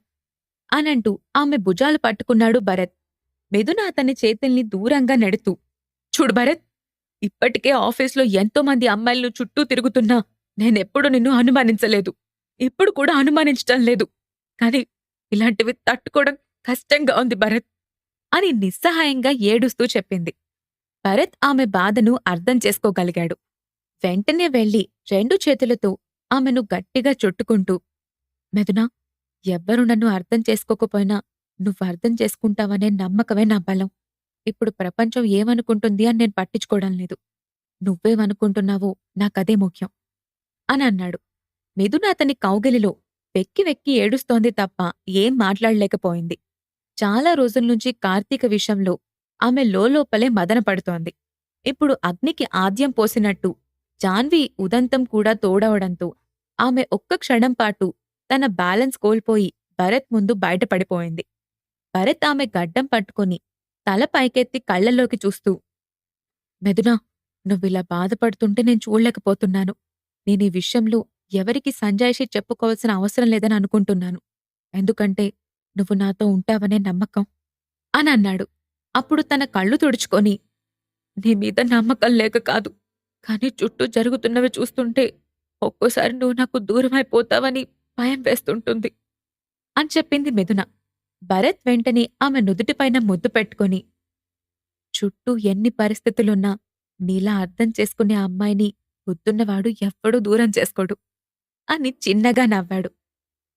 Speaker 2: అనంటూ ఆమె భుజాలు పట్టుకున్నాడు భరత్. మిథున అతని చేతుల్ని దూరంగా నెడుతూ, చూడు భరత్, ఇప్పటికే ఆఫీస్లో ఎంతోమంది అమ్మాయిలు చుట్టూ తిరుగుతున్నా నేనెప్పుడు నిన్ను అనుమానించలేదు. ఇప్పుడు కూడా అనుమానించటం లేదు. కాని ఇలాంటివి తట్టుకోవడం కష్టంగా ఉంది భరత్ అని నిస్సహాయంగా ఏడుస్తూ చెప్పింది. భరత్ ఆమె బాధను అర్థం చేసుకోగలిగాడు. వెంటనే వెళ్లి 2 చేతులతో ఆమెను గట్టిగా చుట్టుకుంటూ, మిథునా, ఎవ్వరూ నన్ను అర్థం చేసుకోకపోయినా నువ్వర్థం చేసుకుంటావనే నమ్మకమే నా బలం. ఇప్పుడు ప్రపంచం ఏమనుకుంటుంది అని నేను పట్టించుకోవడం లేదు. నువ్వేమనుకుంటున్నావో నాకదే ముఖ్యం అని అన్నాడు. మిథున అతని కౌగిలిలో వెక్కి వెక్కి ఏడుస్తోంది తప్ప ఏం మాట్లాడలేకపోయింది. చాలా రోజుల్నుంచి కార్తీక విషయంలో ఆమె లోలోపలే మదనపడుతోంది. ఇప్పుడు అగ్నికి ఆద్యం పోసినట్టు జాన్వి ఉదంతం కూడా తోడవడంతో ఆమె ఒక్క క్షణంపాటు తన బ్యాలెన్స్ కోల్పోయి భరత్ ముందు బయటపడిపోయింది. భరత్ ఆమె గడ్డం పట్టుకుని తల పైకెత్తి కళ్లలోకి చూస్తూ, మిథునా, నువ్విలా బాధపడుతుంటే నేను చూడలేకపోతున్నాను. నేనీ విషయంలో ఎవరికి సంజాయిషి చెప్పుకోవాల్సిన అవసరం లేదని అనుకుంటున్నాను. ఎందుకంటే నువ్వు నాతో ఉంటావనే నమ్మకం అని అన్నాడు. అప్పుడు తన కళ్ళు తుడుచుకొని, నీ మీద నమ్మకం లేక కాదు, కాని చుట్టూ జరుగుతున్నవి చూస్తుంటే ఒక్కోసారి నువ్వు నాకు దూరమైపోతావని భయం వేస్తుంటుంది అని చెప్పింది మిథున. భరత్ వెంటనే ఆమె నుదుటిపైన ముద్దు పెట్టుకుని, చుట్టూ ఎన్ని పరిస్థితులున్నా నీలా అర్థం చేసుకునే అమ్మాయిని బుద్ధున్నవాడు ఎవ్వడూ దూరం చేసుకోడు అని చిన్నగా నవ్వాడు.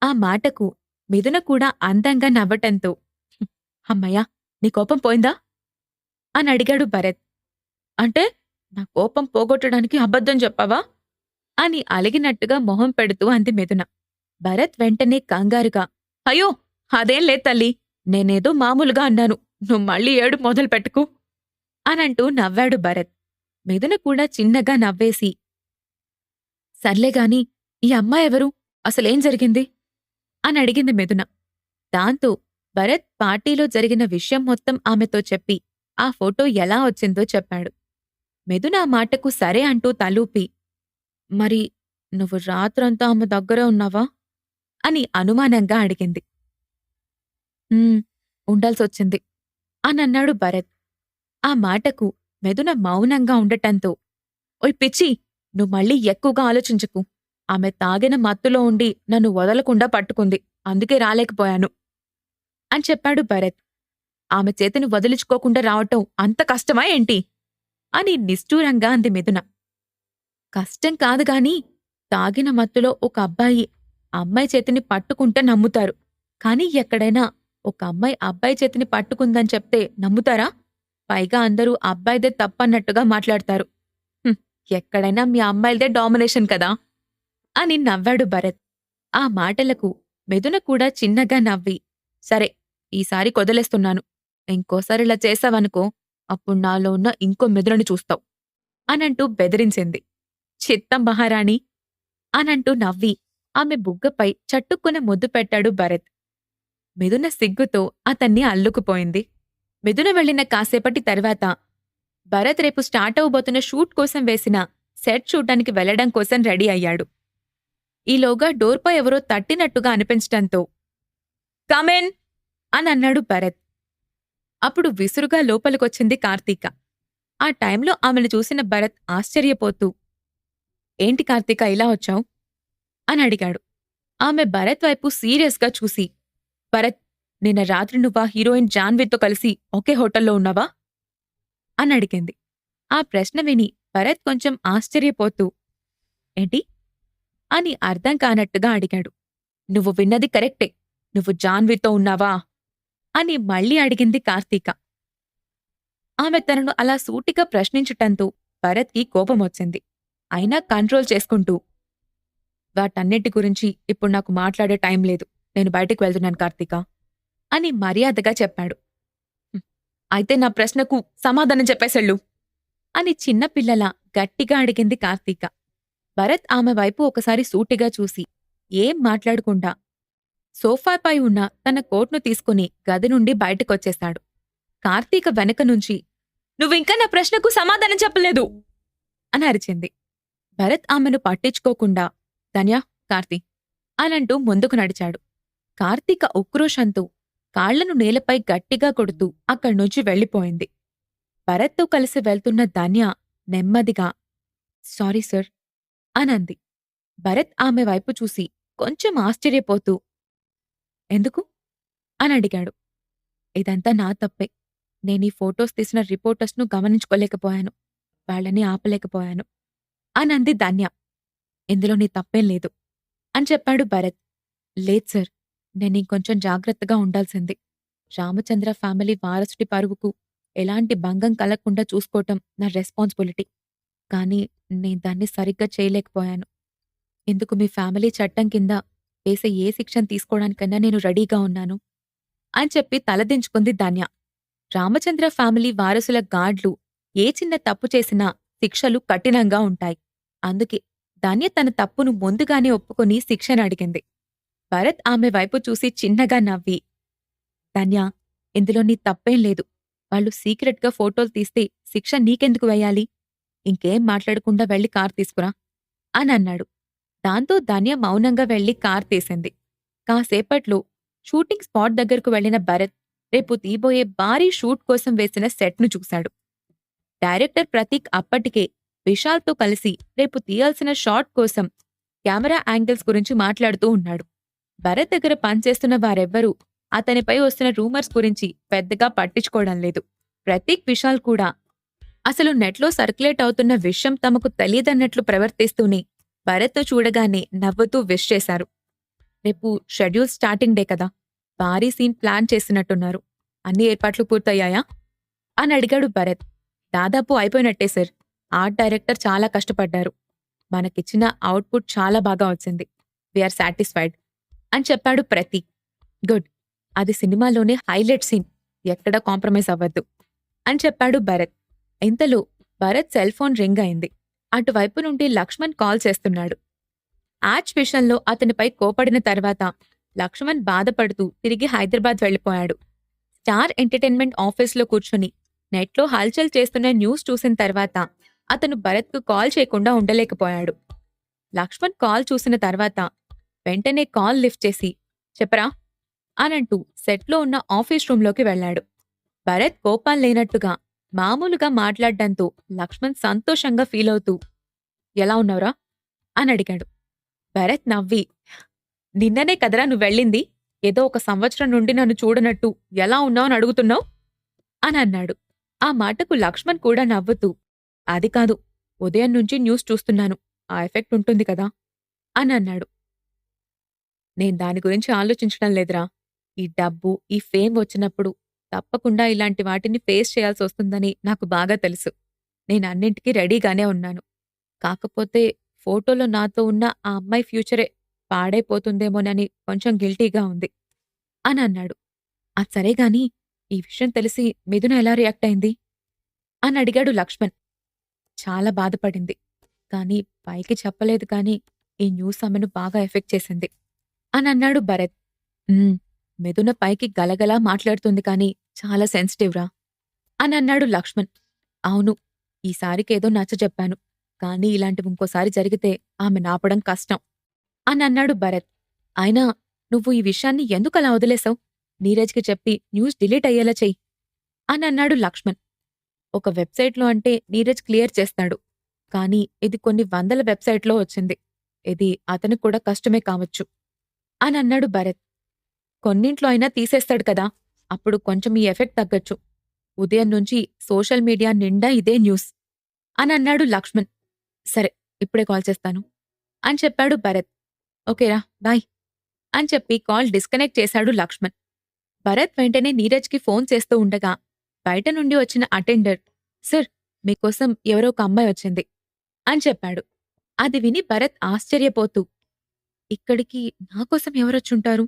Speaker 2: ఆ మాటకు మిథున కూడా అందంగా నవ్వటంతో, అమ్మయ్యా, నీ కోపం పోయిందా అని అడిగాడు భరత్. అంటే నా కోపం పోగొట్టడానికి అబద్ధం చెప్పావా అని అలిగినట్టుగా మొహం పెడుతూ అంది మిథున. భరత్ వెంటనే కంగారుగా, అయ్యో, అదేం లేదు తల్లి, నేనేదో మామూలుగా అన్నాను, నువ్వు మళ్ళీ ఏడు మొదలు పెట్టుకు అనంటూ నవ్వాడు భరత్. మిథున కూడా చిన్నగా నవ్వేసి, సర్లేగాని ఈ అమ్మాయెవరు, అసలేం జరిగింది అని అడిగింది మిథున. దాంతో భరత్ పార్టీలో జరిగిన విషయం మొత్తం ఆమెతో చెప్పి ఆ ఫోటో ఎలా వచ్చిందో చెప్పాడు. మిథున ఆ మాటకు సరే అంటూ తలూపి, మరి నువ్వు రాత్రంతా ఆమె దగ్గరే ఉన్నావా అని అనుమానంగా అడిగింది. ఉండాల్సొచ్చింది అనన్నాడు భరత్. ఆ మాటకు మిథున మౌనంగా ఉండటంతో, ఓయ్ పిచ్చి, నువ్వు మళ్ళీ ఎక్కువగా ఆలోచించకు. ఆమె తాగిన మత్తులో ఉండి నన్ను వదలకుండా పట్టుకుంది, అందుకే రాలేకపోయాను అని చెప్పాడు భరత్. ఆమె చేతిని వదిలించుకోకుండా రావటం అంత కష్టమా ఏంటి అని నిష్ఠూరంగా అంది మిథున. కష్టం కాదుగాని తాగిన మత్తులో ఒక అబ్బాయి అమ్మాయి చేతిని పట్టుకుంటే నమ్ముతారు. కాని ఎక్కడైనా ఒక అమ్మాయి అబ్బాయి చేతిని పట్టుకుందని చెప్తే నమ్ముతారా? పైగా అందరూ అబ్బాయిదే తప్పన్నట్టుగా మాట్లాడతారు. ఎక్కడైనా మీ అమ్మాయిలదే డామినేషన్ కదా అని నవ్వాడు భరత్. ఆ మాటలకు మిథున కూడా చిన్నగా నవ్వి, సరే ఈసారి కొదలేస్తున్నాను. ఇంకోసారి ఇలా చేశావనుకో అప్పుడు నాలో ఉన్న ఇంకో మిథునని చూస్తావు అనంటూ బెదిరించింది. చిత్తం మహారాణి అనంటూ నవ్వి ఆమె బుగ్గపై చట్టుక్కున ముద్దు పెట్టాడు భరత్. మిథున సిగ్గుతో అతన్ని అల్లుకుపోయింది. మిథున వెళ్లిన కాసేపటి తర్వాత భరత్ రేపు స్టార్ట్ అవబోతున్న షూట్ కోసం వేసిన సెట్ చూడ్డానికి వెళ్లడం కోసం రెడీ అయ్యాడు. ఈలోగా డోర్పై ఎవరో తట్టినట్టుగా అనిపించటంతో కమెన్ అని అన్నాడు భరత్. అప్పుడు విసురుగా లోపలికొచ్చింది కార్తీక. ఆ టైంలో ఆమెను చూసిన భరత్ ఆశ్చర్యపోతూ, ఏంటి కార్తీక ఇలా వచ్చావు అని అడిగాడు. ఆమె భరత్ వైపు సీరియస్గా చూసి, భరత్, నిన్న రాత్రి నువ్వా హీరోయిన్ జాన్వీతో కలిసి ఒకే హోటల్లో ఉన్నావా అని అడిగింది. ఆ ప్రశ్న విని భరత్ కొంచెం ఆశ్చర్యపోతూ, ఏంటి అని అర్థం కానట్టుగా అడిగాడు. నువ్వు విన్నది కరెక్టే, నువ్వు జాన్వీతో ఉన్నావా అని మళ్ళీ అడిగింది కార్తీక. ఆమె తనను అలా సూటిగా ప్రశ్నించటంతో భరత్కి కోపమొచ్చింది. అయినా కంట్రోల్ చేసుకుంటూ, వాటన్నిటి గురించి ఇప్పుడు నాకు మాట్లాడే టైం లేదు, నేను బయటికి వెళ్తున్నాను కార్తీక అని మర్యాదగా చెప్పాడు. అయితే నా ప్రశ్నకు సమాధానం చెప్పేసెళ్ళు అని చిన్నపిల్లలా గట్టిగా అడిగింది కార్తీక. భరత్ ఆమె వైపు ఒకసారి సూటిగా చూసి ఏం మాట్లాడకుండా సోఫాపై ఉన్న తన కోట్ను తీసుకుని గది నుండి బయటకొచ్చేశాడు. కార్తీక వెనక నుంచి, నువ్వింకా నా ప్రశ్నకు సమాధానం చెప్పలేదు అని అరిచింది. భరత్ ఆమెను పట్టించుకోకుండా, ధన్యా, కార్తీ అనంటూ ముందుకు నడిచాడు. కార్తీక ఉక్రోషంతో కాళ్లను నేలపై గట్టిగా కొడుతూ అక్కడ్నుంచి వెళ్ళిపోయింది. భరత్తో కలిసి వెళ్తున్న ధన్య నెమ్మదిగా, సారీ సార్ అనంది. భరత్ ఆమె వైపు చూసి కొంచెం ఆశ్చర్యపోతూ, ఎందుకు అని అడిగాడు. ఇదంతా నా తప్పే. నేనీ ఫోటోస్ తీసిన రిపోర్టర్స్ను గమనించుకోలేకపోయాను, వాళ్ళని ఆపలేకపోయాను అనంది ధన్య. ఇందులో నీ తప్పేం లేదు అని చెప్పాడు భరత్. లేదు సార్, నేనింకొంచెం జాగ్రత్తగా ఉండాల్సింది. రామచంద్ర ఫ్యామిలీ వారసుడి పరువుకు ఎలాంటి భంగం కలగకుండా చూసుకోవటం నా రెస్పాన్సిబిలిటీ. కానీ నేను దాన్ని సరిగ్గా చేయలేకపోయాను. ఇందుకు మీ ఫ్యామిలీ చట్టం కింద వేసే ఏ శిక్షను తీసుకోవడానికన్నా నేను రెడీగా ఉన్నాను అని చెప్పి తలదించుకుంది ధన్య. రామచంద్ర ఫ్యామిలీ వారసుల గార్డ్లు ఏ చిన్న తప్పు చేసినా శిక్షలు కఠినంగా ఉంటాయి. అందుకే ధన్య తన తప్పును ముందుగానే ఒప్పుకొని శిక్షను అడిగింది. భరత్ ఆమె వైపు చూసి చిన్నగా నవ్వి, ధన్య, ఇందులో నీ తప్పేం లేదు. వాళ్ళు సీక్రెట్గా ఫోటోలు తీస్తే శిక్ష నీకెందుకు వేయాలి? ఇంకేం మాట్లాడకుండా వెళ్లి కార్ తీసుకురా అని అన్నాడు. దాంతో ధన్య మౌనంగా వెళ్లి కార్ తీసింది. కాసేపట్లో షూటింగ్ స్పాట్ దగ్గరకు వెళ్లిన భరత్ రేపు తీబోయే భారీ షూట్ కోసం వేసిన సెట్ను చూశాడు. డైరెక్టర్ ప్రతీక్ అప్పటికే విశాల్తో కలిసి రేపు తీయాల్సిన షాట్ కోసం కెమెరా యాంగిల్స్ గురించి మాట్లాడుతూ ఉన్నాడు. భరత్ దగ్గర పనిచేస్తున్న వారెవ్వరూ అతనిపై వస్తున్న రూమర్స్ గురించి పెద్దగా పట్టించుకోవడం లేదు. ప్రతీక్, విశాల్ కూడా అసలు నెట్లో సర్క్యులేట్ అవుతున్న విషయం తమకు తెలియదన్నట్లు ప్రవర్తిస్తూనే భరత్తో చూడగానే నవ్వుతూ విష్ చేశారు. రేపు షెడ్యూల్ స్టార్టింగ్ డే కదా, భారీ సీన్ ప్లాన్ చేసినట్టున్నారు. అన్ని ఏర్పాట్లు పూర్తయ్యాయా అని అడిగాడు భరత్. దాదాపు అయిపోయినట్టే సార్. ఆర్ట్ డైరెక్టర్ చాలా కష్టపడ్డారు. మనకిచ్చిన అవుట్పుట్ చాలా బాగా వచ్చింది. వీఆర్ సాటిస్ఫైడ్ అని చెప్పాడు ప్రతీక్. గుడ్, అది సినిమాలోనే హైలైట్ సీన్, ఎక్కడా కాంప్రమైజ్ అవ్వద్దు అని చెప్పాడు భరత్. ఇంతలో భరత్ సెల్ ఫోన్ రింగ్ అయింది. అటువైపు నుండి లక్ష్మణ్ కాల్ చేస్తున్నాడు. యాచ్ విషయంలో అతనిపై కోపడిన తర్వాత లక్ష్మణ్ బాధపడుతూ తిరిగి హైదరాబాద్ వెళ్ళిపోయాడు. స్టార్ ఎంటర్టైన్మెంట్ ఆఫీస్లో కూర్చుని నెట్లో హల్చల్ చేస్తున్న న్యూస్ చూసిన తర్వాత అతను భరత్కు కాల్ చేయకుండా ఉండలేకపోయాడు. లక్ష్మణ్ కాల్ చూసిన తర్వాత వెంటనే కాల్ లిఫ్ట్ చేసి, చెప్పరా అనంటూ సెట్లో ఉన్న ఆఫీస్ రూంలోకి వెళ్లాడు. భరత్ కోపం లేనట్టుగా మామూలుగా మాట్లాడ్డంతో లక్ష్మణ్ సంతోషంగా ఫీలవుతూ, ఎలా ఉన్నావురా అని అడిగాడు. భరత్ నవ్వి, నిన్ననే కదరా నువ్వెళ్ళింది, ఏదో 1 సంవత్సరం నుండి నన్ను చూడనట్టు ఎలా ఉన్నావు అని అడుగుతున్నావు అని అన్నాడు. ఆ మాటకు లక్ష్మణ్ కూడా నవ్వుతూ, అది కాదు, ఉదయం నుంచి న్యూస్ చూస్తున్నాను, ఆ ఎఫెక్ట్ ఉంటుంది కదా అని అన్నాడు. నేను దాని గురించి ఆలోచించడం లేదురా. ఈ డబ్బు, ఈ ఫేమ్ వచ్చినప్పుడు తప్పకుండా ఇలాంటి వాటిని ఫేస్ చేయాల్సి వస్తుందని నాకు బాగా తెలుసు. నేను అన్నింటికీ రెడీగానే ఉన్నాను. కాకపోతే ఫోటోలో నాతో ఉన్న ఆ అమ్మాయి ఫ్యూచరే పాడైపోతుందేమోనని కొంచెం గిల్టీగా ఉంది అని అన్నాడు. అది సరేగాని ఈ విషయం తెలిసి మిథున ఎలా రియాక్ట్ అయింది అని అడిగాడు లక్ష్మణ్. చాలా బాధపడింది. కానీ పైకి చెప్పలేదు కాని ఈ న్యూస్ ఆమెను బాగా ఎఫెక్ట్ చేసింది అని అన్నాడు భరత్. మిథున పైకి గలగలా మాట్లాడుతుంది కాని చాలా సెన్సిటివ్రా అని అన్నాడు లక్ష్మణ్. అవును, ఈసారికేదో నచ్చజెప్పాను. కానీ ఇలాంటివి ఇంకోసారి జరిగితే ఆమె నాపడం కష్టం అని అన్నాడు భరత్. అయినా నువ్వు ఈ విషయాన్ని ఎందుకలా వదిలేశావు? నీరజ్కి చెప్పి న్యూస్ డిలీట్ అయ్యేలా చెయ్యి అని అన్నాడు లక్ష్మణ్. ఒక వెబ్సైట్లో అంటే నీరజ్ క్లియర్ చేస్తాడు. కానీ ఇది కొన్ని వందల వెబ్సైట్లో వచ్చింది. ఇది అతనికి కూడా కష్టమే కావచ్చు అని అన్నాడు భరత్. కొన్నింట్లో అయినా తీసేస్తాడు కదా, అప్పుడు కొంచెం ఈ ఎఫెక్ట్ తగ్గొచ్చు. ఉదయం నుంచి సోషల్ మీడియా నిండా ఇదే న్యూస్ అని అన్నాడు లక్ష్మణ్. సరే, ఇప్పుడే కాల్ చేస్తాను అని చెప్పాడు భరత్. ఓకేరా, బాయ్ అని చెప్పి కాల్ డిస్కనెక్ట్ చేశాడు లక్ష్మణ్. భరత్ వెంటనే నీరజ్కి ఫోన్ చేస్తూ ఉండగా బయట నుండి వచ్చిన అటెండర్, సార్, మీకోసం ఎవరో ఒక అమ్మాయి వచ్చింది అని చెప్పాడు. అది విని భరత్ ఆశ్చర్యపోతూ, ఇక్కడికి నాకోసం ఎవరొచ్చుంటారు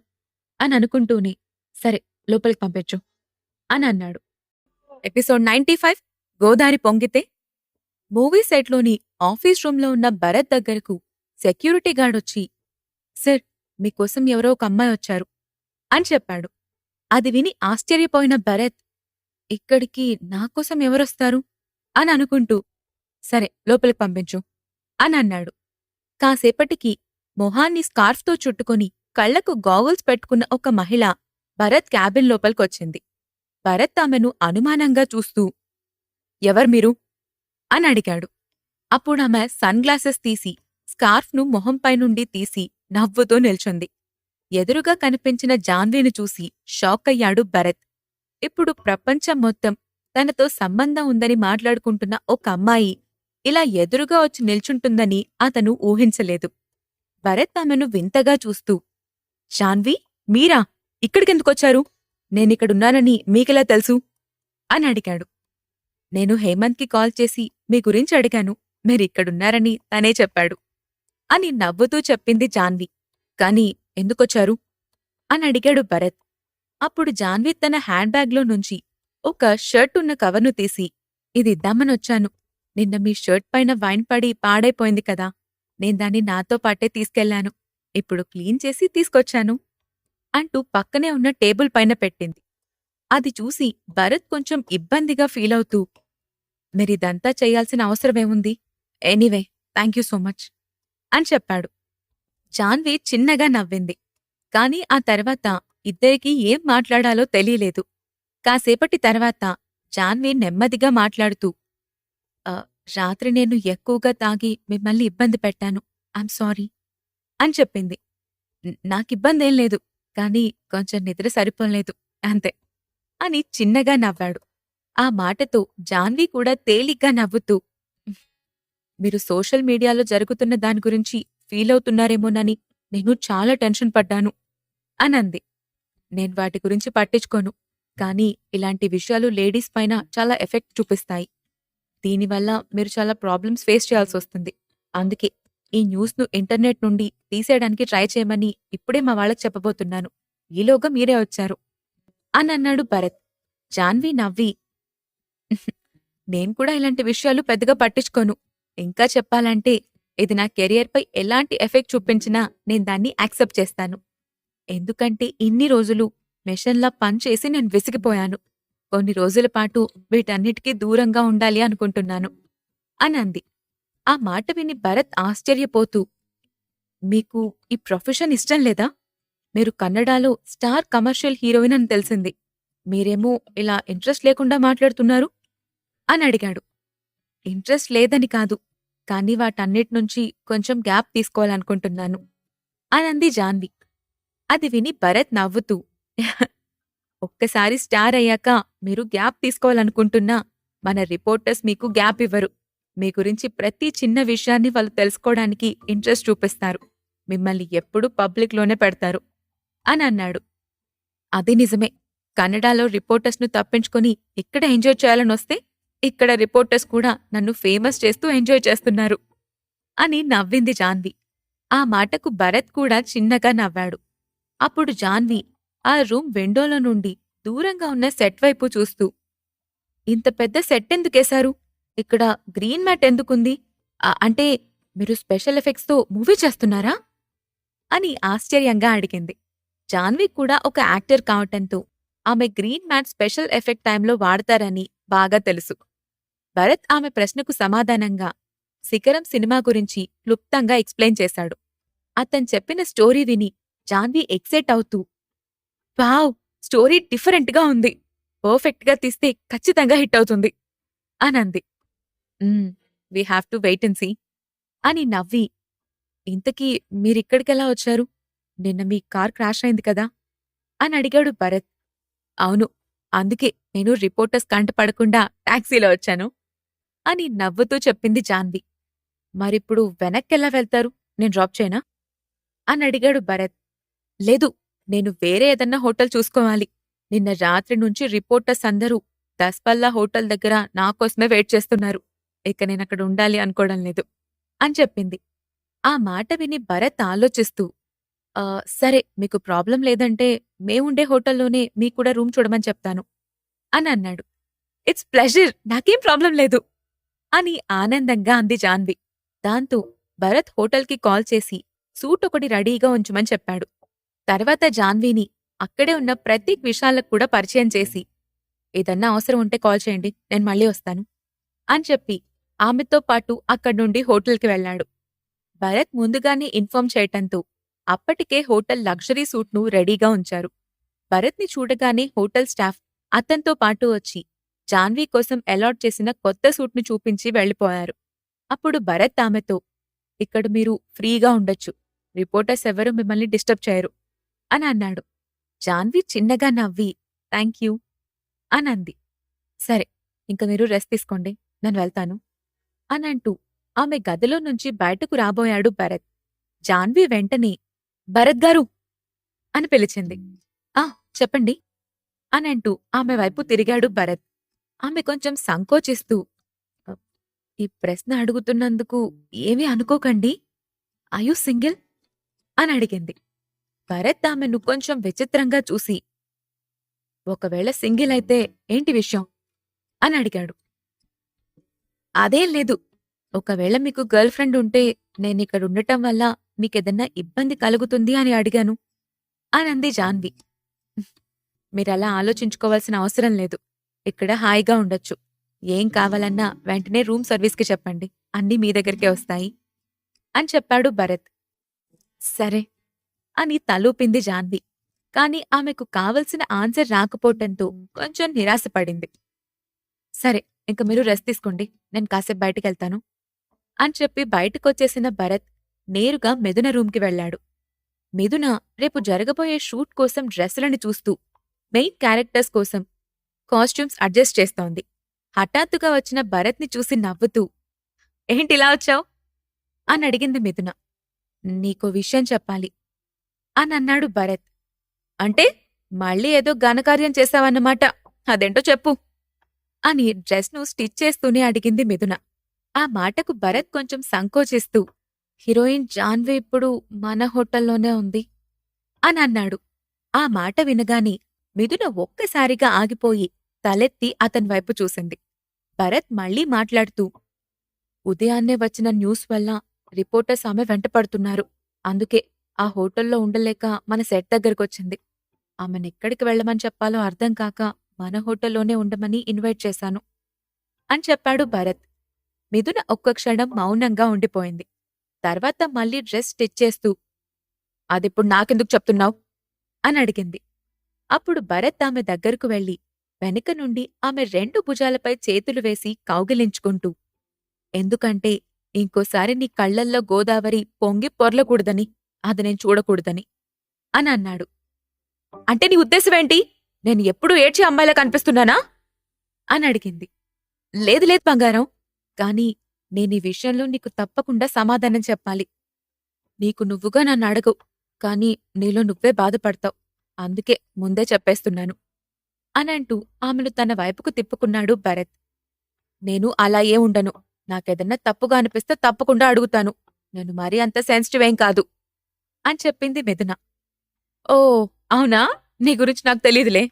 Speaker 2: అని అనుకుంటూనే, సరే లోపలికి పంపించు అని అన్నాడు. ఎపిసోడ్ 95 గోదారి పొంగితే. మూవీ సెట్లోని ఆఫీస్ రూంలో ఉన్న భరత్ దగ్గరకు సెక్యూరిటీ గార్డొచ్చి, సార్, మీకోసం ఎవరో ఒక అమ్మాయి వచ్చారు అని చెప్పాడు. అది విని ఆశ్చర్యపోయిన భరత్, ఇక్కడికి నాకోసం ఎవరొస్తారు అని అనుకుంటూ, సరే లోపలికి పంపించు అని అన్నాడు. కాసేపటికి మొహాన్ని స్కార్ఫ్తో చుట్టుకొని కళ్లకు గాగుల్స్ పెట్టుకున్న ఒక మహిళ భరత్ క్యాబిన్ లోపలికొచ్చింది. భరత్ ఆమెను అనుమానంగా చూస్తూ, ఎవరు మీరు అని అడిగాడు. అప్పుడామె సన్ గ్లాసెస్ తీసి స్కార్ఫ్ను మొహంపైనుండి తీసి నవ్వుతూ నిల్చుంది. ఎదురుగా కనిపించిన జాన్వీని చూసి షాక్కయ్యాడు భరత్. ఇప్పుడు ప్రపంచం మొత్తం తనతో సంబంధం ఉందని మాట్లాడుకుంటున్న ఒక అమ్మాయి ఇలా ఎదురుగా వచ్చి నిల్చుంటుందని అతను ఊహించలేదు. భరత్ ఆమెను వింతగా చూస్తూ, జాన్వీ, మీరా ఇక్కడికెందుకొచ్చారు? నేనిక్కడున్నానని మీకెలా తెలుసు అని అడిగాడు. నేను హేమంత్కి కాల్ చేసి మీ గురించి అడిగాను. మీరిక్కడున్నారని తనే చెప్పాడు అని నవ్వుతూ చెప్పింది జాన్వీ. కాని ఎందుకొచ్చారు అని అడిగాడు భరత్. అప్పుడు జాన్వీ తన హ్యాండ్ బ్యాగ్లో నుంచి ఒక షర్ట్ ఉన్న కవర్ను తీసి, ఇదిద్దామనొచ్చాను. నిన్న మీ షర్ట్ పైన వైన్ పడి పాడైపోయింది కదా, నేను దాన్ని నాతో పాటే తీసుకెళ్లాను. ఇప్పుడు క్లీన్ చేసి తీసుకొచ్చాను అంటూ పక్కనే ఉన్న టేబుల్ పైన పెట్టింది. అది చూసి భరత్ కొంచెం ఇబ్బందిగా ఫీలవుతూ, మీరిదంతా చెయ్యాల్సిన అవసరమేముంది? ఎనీవే, థాంక్యూ సో మచ్ అని చెప్పాడు. జాన్వీ చిన్నగా నవ్వింది. కాని ఆ తర్వాత ఇద్దరికీ ఏం మాట్లాడాలో తెలియలేదు. కాసేపటి తర్వాత జాన్వీ నెమ్మదిగా మాట్లాడుతూ, రాత్రి నేను ఎక్కువగా తాగి మిమ్మల్ని ఇబ్బంది పెట్టాను. ఐమ్ సారీ అని చెప్పింది. నాకిబ్బందేం లేదు, కాని కొంచెం నిద్ర సరిపోలేదు అంతే అని చిన్నగా నవ్వాడు. ఆ మాటతో జాన్వీ కూడా తేలిగ్గా నవ్వుతూ, మీరు సోషల్ మీడియాలో జరుగుతున్న దాని గురించి ఫీలవుతున్నారేమోనని నేను చాలా టెన్షన్ పడ్డాను అనంది. నేను వాటి గురించి పట్టించుకోను. కానీ ఇలాంటి విషయాలు లేడీస్ పైన చాలా ఎఫెక్ట్ చూపిస్తాయి. దీనివల్ల మీరు చాలా ప్రాబ్లమ్స్ ఫేస్ చేయాల్సొస్తుంది. అందుకే ఈ న్యూస్ను ఇంటర్నెట్ నుండి తీసేయడానికి ట్రై చేయమని ఇప్పుడే మా వాళ్ళకి చెప్పబోతున్నాను. ఈలోగా మీరే వచ్చారు అనన్నాడు భరత్. జాన్వీ నవ్వి, నేను కూడా ఇలాంటి విషయాలు పెద్దగా పట్టించుకోను. ఇంకా చెప్పాలంటే ఇది నా కెరియర్పై ఎలాంటి ఎఫెక్ట్ చూపించినా నేను దాన్ని యాక్సెప్ట్ చేస్తాను. ఎందుకంటే ఇన్ని రోజులు మెషన్లా పనిచేసి నేను విసిగిపోయాను. కొన్ని రోజుల పాటు వీటన్నిటికీ దూరంగా ఉండాలి అనుకుంటున్నాను అనంది. ఆ మాట విని భరత్ ఆశ్చర్యపోతూ, మీకు ఈ ప్రొఫెషన్ ఇష్టం లేదా? మీరు కన్నడలో స్టార్ కమర్షియల్ హీరోయిన్ అని తెలిసింది. మీరేమో ఇలా ఇంట్రెస్ట్ లేకుండా మాట్లాడుతున్నారు అని అడిగాడు. ఇంట్రెస్ట్ లేదని కాదు, కానీ వాటన్నిటినుంచి కొంచెం గ్యాప్ తీసుకోవాలనుకుంటున్నాను అనంది జాన్వీ. అది విని భరత్ నవ్వుతూ, ఒక్కసారి స్టార్ అయ్యాక మీరు గ్యాప్ తీసుకోవాలనుకుంటున్నా మన రిపోర్టర్స్ మీకు గ్యాప్ ఇవ్వరు. మీ గురించి ప్రతి చిన్న విషయాన్ని వాళ్ళు తెలుసుకోవడానికి ఇంట్రెస్ట్ చూపిస్తారు. మిమ్మల్ని ఎప్పుడూ పబ్లిక్లోనే పెడతారు అని అన్నాడు. అది నిజమే. కన్నడలో రిపోర్టర్స్ను తప్పించుకొని ఇక్కడ ఎంజాయ్ చేయాలనొస్తే ఇక్కడ రిపోర్టర్స్ కూడా నన్ను ఫేమస్ చేస్తూ ఎంజాయ్ చేస్తున్నారు అని నవ్వింది జాన్వి. ఆ మాటకు భరత్ కూడా చిన్నగా నవ్వాడు. అప్పుడు జాన్వి ఆ రూమ్ విండోలో నుండి దూరంగా ఉన్న సెట్ వైపు చూస్తూ, ఇంత పెద్ద సెట్ ఎందుకేశారు? ఇక్కడ గ్రీన్ మ్యాట్ ఎందుకుంది? అంటే మీరు స్పెషల్ ఎఫెక్ట్స్తో మూవీ చేస్తున్నారా? అని ఆశ్చర్యంగా అడిగింది. జాన్వి కూడా ఒక యాక్టర్ కావటంతో ఆమె గ్రీన్ మ్యాట్ స్పెషల్ ఎఫెక్ట్ టైంలో వాడతారని బాగా తెలుసు. భరత్ ఆమె ప్రశ్నకు సమాధానంగా శిఖరం సినిమా గురించి క్లుప్తంగా ఎక్స్ప్లెయిన్ చేశాడు. అతను చెప్పిన స్టోరీ విని జాన్వి ఎక్సైట్ అవుతూ, వావ్! స్టోరీ డిఫరెంట్గా ఉంది. పర్ఫెక్ట్గా తీస్తే ఖచ్చితంగా హిట్ అవుతుంది అనంది. We have to wait and see అని నవ్వి, ఇంతకీ మీరిక్కడికెలా వచ్చారు? నిన్న మీ కార్ క్రాష్ అయింది కదా అని అడిగాడు భరత్. అవును, అందుకే నేను రిపోర్టర్స్ కంట పడకుండా టాక్సీలో వచ్చాను అని నవ్వుతూ చెప్పింది జాన్వి. మరిప్పుడు వెనక్కెలా వెళ్తారు? నేను డ్రాప్ చేయనా అని అడిగాడు భరత్. లేదు, నేను వేరే ఏదన్నా హోటల్ చూసుకోవాలి. నిన్న రాత్రి నుంచి రిపోర్టర్స్ అందరూ దస్పల్లా హోటల్ దగ్గర నాకోసమే వెయిట్ చేస్తున్నారు. ఇక నేనక్కడ ఉండాలి అనుకోవడం లేదు అని చెప్పింది. ఆ మాట విని భరత్ ఆలోచిస్తూ, సరే, మీకు ప్రాబ్లం లేదంటే మేముండే హోటల్లోనే మీకూడా రూమ్ చూడమని చెప్తాను అని అన్నాడు. ఇట్స్ ప్లెజర్, నాకేం ప్రాబ్లం లేదు అని ఆనందంగా అంది జాన్వి. దాంతో భరత్ హోటల్కి కాల్ చేసి సూట్ ఒకటి రెడీగా ఉంచమని చెప్పాడు. తర్వాత జాన్వీని అక్కడే ఉన్న ప్రతీక్ విశాలకు కూడా పరిచయం చేసి, ఏదన్నా అవసరం ఉంటే కాల్ చేయండి, నేను మళ్ళీ వస్తాను అని చెప్పి ఆమెతో పాటు అక్కడ్నుండి హోటల్కి వెళ్లాడు. భరత్ ముందుగానే ఇన్ఫార్మ్ చేయటంతో అప్పటికే హోటల్ లగ్జరీ సూట్ను రెడీగా ఉంచారు. భరత్ని చూడగానే హోటల్ స్టాఫ్ అతనితో పాటు వచ్చి జాన్వీ కోసం అలాట్ చేసిన కొత్త సూట్ను చూపించి వెళ్లిపోయారు. అప్పుడు భరత్ ఆమెతో, ఇక్కడ మీరు ఫ్రీగా ఉండొచ్చు, రిపోర్టర్స్ ఎవరూ మిమ్మల్ని డిస్టర్బ్ చేయరు అని అన్నాడు. జాన్వీ చిన్నగా నవ్వి, థ్యాంక్యూ అనంది. సరే, ఇంక మీరు రెస్ట్ తీసుకోండి, నేను వెళ్తాను అనంటూ ఆమె గదిలో నుంచి బయటకు రాబోయాడు భరత్. జాన్వీ వెంటనే, భరత్ గారు అని పిలిచింది. చెప్పండి అనంటూ ఆమె వైపు తిరిగాడు భరత్. ఆమె కొంచెం సంకోచిస్తూ, ఈ ప్రశ్న అడుగుతున్నందుకు ఏమీ అనుకోకండి, ఆర్ యు సింగిల్ అని అడిగింది. భరత్ ఆమెను కొంచెం విచిత్రంగా చూసి, ఒకవేళ సింగిల్ అయితే ఏంటి విషయం అని అడిగాడు. అదేం లేదు, ఒకవేళ మీకు గర్ల్ ఫ్రెండ్ ఉంటే నేనిక్కడుండటం వల్ల మీకేదన్నా ఇబ్బంది కలుగుతుంది అని అడిగాను అనంది జాన్వి. మీరలా ఆలోచించుకోవాల్సిన అవసరం లేదు, ఇక్కడ హాయిగా ఉండొచ్చు. ఏం కావాలన్నా వెంటనే రూమ్ సర్వీస్కి చెప్పండి, అన్నీ మీ దగ్గరికే వస్తాయి అని చెప్పాడు భరత్. సరే అని తలూపింది జాన్వి. కాని ఆమెకు కావలసిన ఆన్సర్ రాకపోవటంతో కొంచెం నిరాశపడింది. సరే, ఇంక మీరు రెస్ట్ తీసుకోండి, నేను కాసేపు బయటికెళ్తాను అని చెప్పి బయటకొచ్చేసిన భరత్ నేరుగా మిథున రూమ్కి వెళ్లాడు. మిథున రేపు జరగబోయే షూట్ కోసం డ్రెస్సులని చూస్తూ మెయిన్ క్యారెక్టర్స్ కోసం కాస్ట్యూమ్స్ అడ్జస్ట్ చేస్తోంది. హఠాత్తుగా వచ్చిన భరత్ని చూసి నవ్వుతూ, ఏంటిలా వచ్చావు అని అడిగింది మిథున. నీకో విషయం చెప్పాలి అనన్నాడు భరత్. అంటే మళ్ళీ ఏదో ఘనకార్యం చేశావన్నమాట, అదేంటో చెప్పు అని డ్రెస్ను స్టిచ్ చేస్తూనే అడిగింది మిథున. ఆ మాటకు భరత్ కొంచెం సంకోచిస్తూ, హీరోయిన్ జాన్వి ఇప్పుడు మన హోటల్లోనే ఉంది అని అన్నాడు. ఆ మాట వినగానే మిథున ఒక్కసారిగా ఆగిపోయి తలెత్తి అతని వైపు చూసింది. భరత్ మళ్లీ మాట్లాడుతూ, ఉదయాన్నే వచ్చిన న్యూస్ వల్ల రిపోర్టర్స్ ఆమె వెంటపడుతున్నారు. అందుకే ఆ హోటల్లో ఉండలేక మన సెట్ దగ్గరకొచ్చింది. ఆమెనెక్కడికి వెళ్లమని చెప్పాలో అర్థం కాక మన హోటల్లోనే ఉండమని ఇన్వైట్ చేశాను అని చెప్పాడు భరత్. మిథున ఒక్క క్షణం మౌనంగా ఉండిపోయింది. తర్వాత మళ్లీ డ్రెస్ స్టిచ్ చేస్తూ, అదిప్పుడు నాకెందుకు చెప్తున్నావు అని అడిగింది. అప్పుడు భరత్ ఆమె దగ్గరకు వెళ్లి వెనుక నుండి ఆమె 2 భుజాలపై చేతులు వేసి కౌగిలించుకుంటూ, ఎందుకంటే ఇంకోసారి నీ కళ్లల్లో గోదావరి పొంగి పొర్లకూడదని, అది నేను చూడకూడదని అని అన్నాడు. అంటే నీ ఉద్దేశమేంటి? నేను ఎప్పుడూ ఏడ్చే అమ్మాయిలా కనిపిస్తున్నానా అని అడిగింది. లేదు లేదు బంగారం, కాని నేనీ విషయంలో నీకు తప్పకుండా సమాధానం చెప్పాలి. నీకు నువ్వుగా నన్ను అడగవు, కాని నీలో నువ్వే బాధపడతావు. అందుకే ముందే చెప్పేస్తున్నాను అనంటూ ఆమెను తన వైపుకు తిప్పుకున్నాడు భరత్. నేను అలా ఏ ఉండను, నాకేదన్నా తప్పుగా అనిపిస్తే తప్పకుండా అడుగుతాను నేను మరీ అంత సెన్సిటివ్ ఏం కాదు అని చెప్పింది మిథున. ఓ అవునా, నీ గురించి నాకు తెలీదులే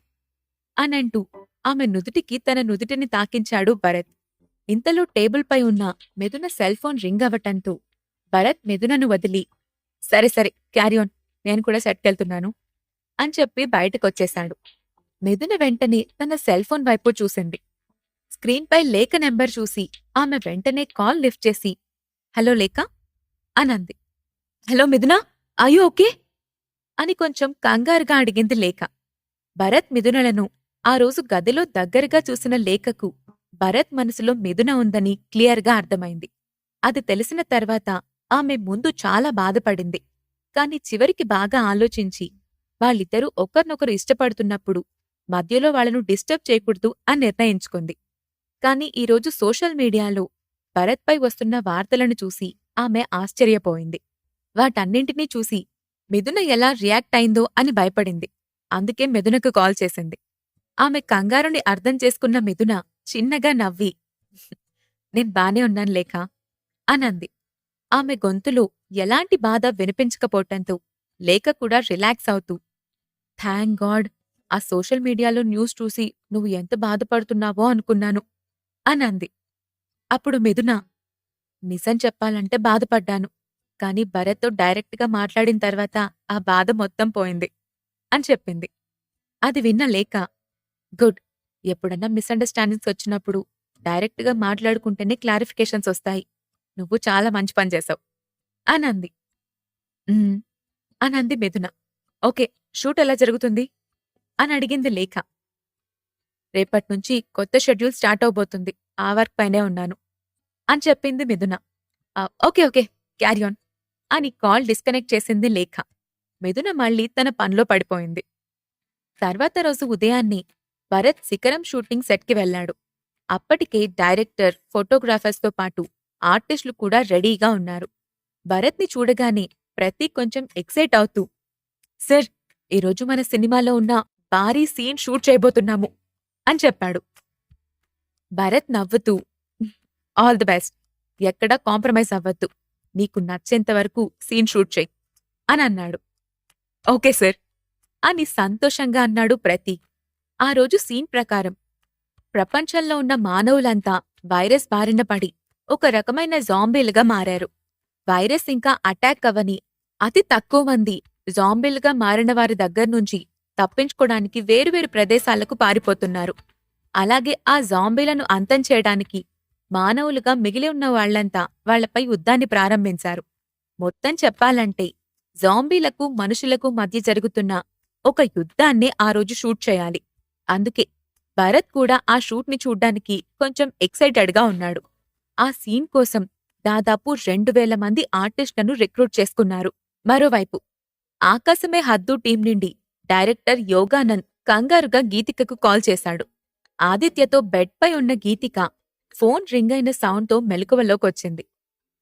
Speaker 2: అనంటూ ఆమె నుదుటికి తన నుదుటిని తాకించాడు భరత్. ఇంతలో టేబుల్పై ఉన్న మిథున సెల్ ఫోన్ రింగ్ అవటంతో భరత్ మిథునను వదిలి, సరే సరే క్యారీ ఆన్, నేను కూడా సెట్కెళ్తున్నాను అని చెప్పి బయటకొచ్చేశాడు. మిథున వెంటనే తన సెల్ ఫోన్ వైపు చూసింది. స్క్రీన్పై లేఖ నెంబర్ చూసి ఆమె వెంటనే కాల్ లిఫ్ట్ చేసి, హలో లేఖ అనంది. హలో మిథున, అయ్యో ఓకే అని కొంచెం కంగారుగా అడిగింది లేఖ. భరత్ మిథునలను ఆ రోజు గదిలో దగ్గరగా చూసిన లేఖకు భరత్ మనసులో మిథున ఉందని క్లియర్గా అర్థమైంది. అది తెలిసిన తర్వాత ఆమె ముందు చాలా బాధపడింది. కాని చివరికి బాగా ఆలోచించి వాళ్ళిద్దరూ ఒకరినొకరు ఇష్టపడుతున్నప్పుడు మధ్యలో వాళ్లను డిస్టర్బ్ చేయకూడదు అని నిర్ణయించుకుంది. కాని ఈరోజు సోషల్ మీడియాలో భరత్పై వస్తున్న వార్తలను చూసి ఆమె ఆశ్చర్యపోయింది. వాటన్నింటినీ చూసి మిథున ఎలా రియాక్ట్ అయిందో అని భయపడింది. అందుకే మిథునకు కాల్ చేసింది. ఆమె కంగారుని అర్థం చేసుకున్న మిథున చిన్నగా నవ్వి, నేను బానే ఉన్నాను లేఖ అనంది. ఆమె గొంతులో ఎలాంటి బాధ వినిపించకపోవటంతో లేఖ కూడా రిలాక్స్ అవుతూ, థ్యాంక్ గాడ్, ఆ సోషల్ మీడియాలో న్యూస్ చూసి నువ్వు ఎంత బాధపడుతున్నావో అనుకున్నాను అనంది. అప్పుడు మిథున, నిజం చెప్పాలంటే బాధపడ్డాను. కాని భరత్తో డైరెక్ట్గా మాట్లాడిన తర్వాత ఆ బాధ మొత్తం పోయింది అని చెప్పింది. అది విన్న లేఖ, గుడ్, ఎప్పుడన్నా మిస్అండర్స్టాండింగ్స్ వచ్చినప్పుడు డైరెక్ట్గా మాట్లాడుకుంటేనే క్లారిఫికేషన్స్ వస్తాయి. నువ్వు చాలా మంచి పని చేశావు అనంది. అనంది మిథున. ఓకే, షూట్ ఎలా జరుగుతుంది అని అడిగింది లేఖ. రేపట్నుంచి కొత్త షెడ్యూల్ స్టార్ట్ అవబోతుంది, ఆ వర్క్ పైనే ఉన్నాను అని చెప్పింది మిథున. ఓకే ఓకే క్యారీ ఆన్ అని కాల్ డిస్కనెక్ట్ చేసింది లేఖ. మిథున మళ్ళీ తన పనిలో పడిపోయింది. తర్వాత రోజు ఉదయాన్నే భరత్ శిఖరం షూటింగ్ సెట్కి వెళ్లాడు. అప్పటికే డైరెక్టర్, ఫోటోగ్రాఫర్స్తో పాటు ఆర్టిస్టులు కూడా రెడీగా ఉన్నారు. భరత్ని చూడగానే ప్రతీక్ కొంచెం ఎక్సైట్ అవుతూ, సార్, ఈరోజు మన సినిమాలో ఉన్న భారీ సీన్ షూట్ చేయబోతున్నాము అని చెప్పాడు. భరత్ నవ్వుతూ, ఆల్ ది బెస్ట్, ఎక్కడా కాంప్రమైజ్ అవ్వద్దు, నీకు నచ్చేంతవరకు సీన్ షూట్ చెయ్యి అని అన్నాడు. ఓకే సార్ అని సంతోషంగా అన్నాడు ప్రతీక్. ఆ రోజు సీన్ ప్రకారం ప్రపంచంలో ఉన్న మానవులంతా వైరస్ బారిన పడి ఒక రకమైన జాంబీలుగా మారారు. వైరస్ ఇంకా అటాక్ అవ్వని అతి తక్కువ మంది జాంబీలుగా మారిన వారి దగ్గర్నుంచి తప్పించుకోడానికి వేరువేరు ప్రదేశాలకు పారిపోతున్నారు. అలాగే ఆ జాంబీలను అంతం చేయడానికి మానవులుగా మిగిలి ఉన్న వాళ్లంతా వాళ్లపై యుద్ధాన్ని ప్రారంభించారు. మొత్తం చెప్పాలంటే జాంబీలకు మనుషులకు మధ్య జరుగుతున్న ఒక యుద్ధాన్నే ఆ రోజు షూట్ చేయాలి. అందుకే భరత్ కూడా ఆ షూట్ని చూడ్డానికి కొంచెం ఎక్సైటెడ్గా ఉన్నాడు. ఆ సీన్ కోసం దాదాపు 2000 మంది ఆర్టిస్టులను రిక్రూట్ చేసుకున్నారు. మరోవైపు ఆకాశమే హద్దు టీం నుండి డైరెక్టర్ యోగానంద్ కంగారుగా గీతికకు కాల్ చేశాడు. ఆదిత్యతో బెడ్పై ఉన్న గీతిక ఫోన్ రింగ్ అయిన సౌండ్తో మెలకువలోకొచ్చింది.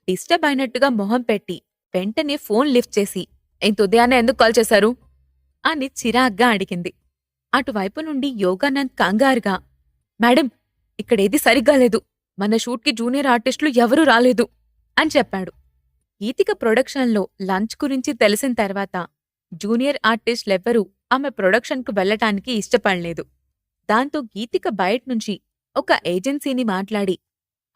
Speaker 2: డిస్టర్బ్ అయినట్టుగా మొహం పెట్టి వెంటనే ఫోన్ లిఫ్ట్ చేసి, ఇంత ఉదయాన్నే ఎందుకు కాల్ చేశారు అని చిరాగ్గా అడిగింది. అటువైపు నుండి యోగానంద్ కంగారుగా, మేడం, ఇక్కడేది సరిగ్గా లేదు, మన షూట్కి జూనియర్ ఆర్టిస్టులు ఎవరూ రాలేదు అని చెప్పాడు. గీతిక ప్రొడక్షన్లో లంచ్ గురించి తెలిసిన తర్వాత జూనియర్ ఆర్టిస్టులెవ్వరూ ఆమె ప్రొడక్షన్కు వెళ్లటానికి ఇష్టపడలేదు. దాంతో గీతిక బయట్నుంచి ఒక ఏజెన్సీని మాట్లాడి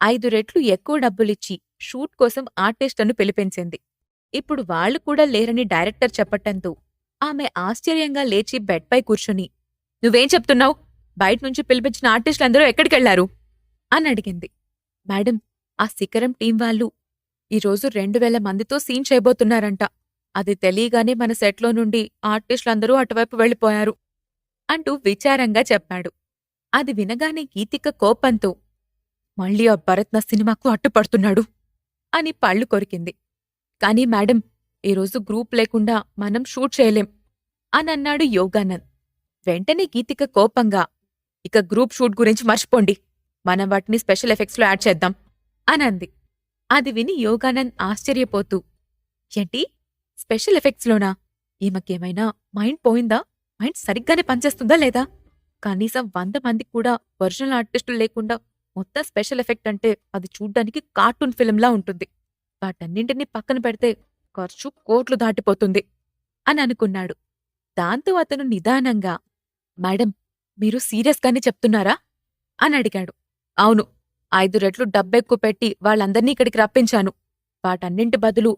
Speaker 2: 5 రెట్లు ఎక్కువ డబ్బులిచ్చి షూట్ కోసం ఆర్టిస్టులను పిలిపించింది. ఇప్పుడు వాళ్లు కూడా లేరని డైరెక్టర్ చెప్పటంతో ఆమె ఆశ్చర్యంగా లేచి బెడ్పై కూర్చుని, నువ్వేం చెప్తున్నావు? బయట్నుంచి పిలిపించిన ఆర్టిస్టులందరూ ఎక్కడికెళ్లారు అని అడిగింది. మేడం, ఆ శిఖరం టీం వాళ్ళు ఈరోజు 2000 మందితో సీన్ చేయబోతున్నారంట. అది తెలియగానే మన సెట్లో నుండి ఆర్టిస్టులందరూ అటువైపు వెళ్లిపోయారు అంటూ విచారంగా చెప్పాడు. అది వినగానే గీతిక కోపంతో, మళ్ళీ ఆ భరత్ నా సినిమాకు అడ్డుపడుతున్నాడు అని పళ్ళు కొరికింది. కానీ మేడం, ఈరోజు గ్రూప్ లేకుండా మనం షూట్ చేయలేం అనన్నాడు యోగానంద్. వెంటనే గీతిక కోపంగా, ఇక గ్రూప్ షూట్ గురించి మర్చిపోండి, మనం వాటిని స్పెషల్ ఎఫెక్ట్స్లో యాడ్ చేద్దాం అనంది. అది విని యోగానంద్ ఆశ్చర్యపోతూ, ఏంటి స్పెషల్ ఎఫెక్ట్స్లోనా? ఈమెకేమైనా మైండ్ పోయిందా? మైండ్ సరిగ్గానే పనిచేస్తుందా లేదా? కనీసం 100 మందికి కూడా ఒరిజినల్ ఆర్టిస్టులు లేకుండా మొత్తం స్పెషల్ ఎఫెక్ట్ అంటే అది చూడ్డానికి కార్టూన్ ఫిల్మ్లా ఉంటుంది. వాటన్నింటినీ పక్కన పెడితే ఖర్చు కోట్లు దాటిపోతుంది అని అనుకున్నాడు. దాంతో అతను నిదానంగా, మేడం, మీరు సీరియస్గానే చెప్తున్నారా అని అడిగాడు. అవును, 5 రెట్లు డబ్బెక్కువ పెట్టి వాళ్ళందర్నీ ఇక్కడికి రప్పించాను. వాటన్నింటి బదులు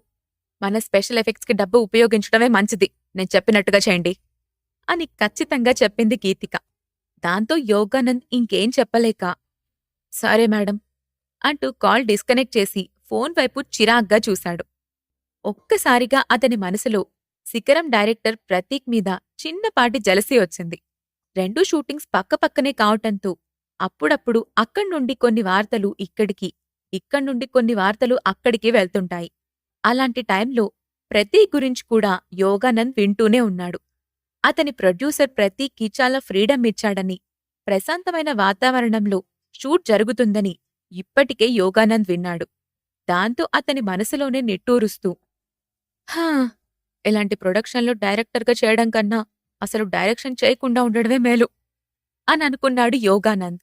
Speaker 2: మన స్పెషల్ ఎఫెక్ట్స్కి డబ్బు ఉపయోగించడమే మంచిది. నేను చెప్పినట్టుగా చేయండి అని ఖచ్చితంగా చెప్పింది గీతిక. దాంతో యోగానంద్ ఇంకేం చెప్పలేక, సరే మేడం అంటూ కాల్ డిస్కనెక్ట్ చేసి ఫోన్ వైపు చిరాగ్గా చూశాడు. ఒక్కసారిగా అతని మనసులో శిఖరం డైరెక్టర్ ప్రతీక్ మీద చిన్నపాటి జలసీ వచ్చింది. 2 షూటింగ్స్ పక్కపక్కనే కావటంతో అప్పుడప్పుడు అక్కడ్నుండి కొన్ని వార్తలు ఇక్కడికి, ఇక్కడ్నుండి కొన్ని వార్తలు అక్కడికి వెళ్తుంటాయి. అలాంటి టైంలో ప్రతీక్ గురించి కూడా యోగానంద్ వింటూనే ఉన్నాడు. అతని ప్రొడ్యూసర్ ప్రతీక్కి చాలా ఫ్రీడమ్ ఇచ్చాడని, ప్రశాంతమైన వాతావరణంలో షూట్ జరుగుతుందని ఇప్పటికే యోగానంద్ విన్నాడు. దాంతో అతని మనసులోనే నిట్టూరుస్తూ, హా, ఇలాంటి ప్రొడక్షన్లో డైరెక్టర్గా చేయడం కన్నా అసలు డైరెక్షన్ చేయకుండా ఉండడమే మేలు అని అనుకున్నాడు యోగానంద్.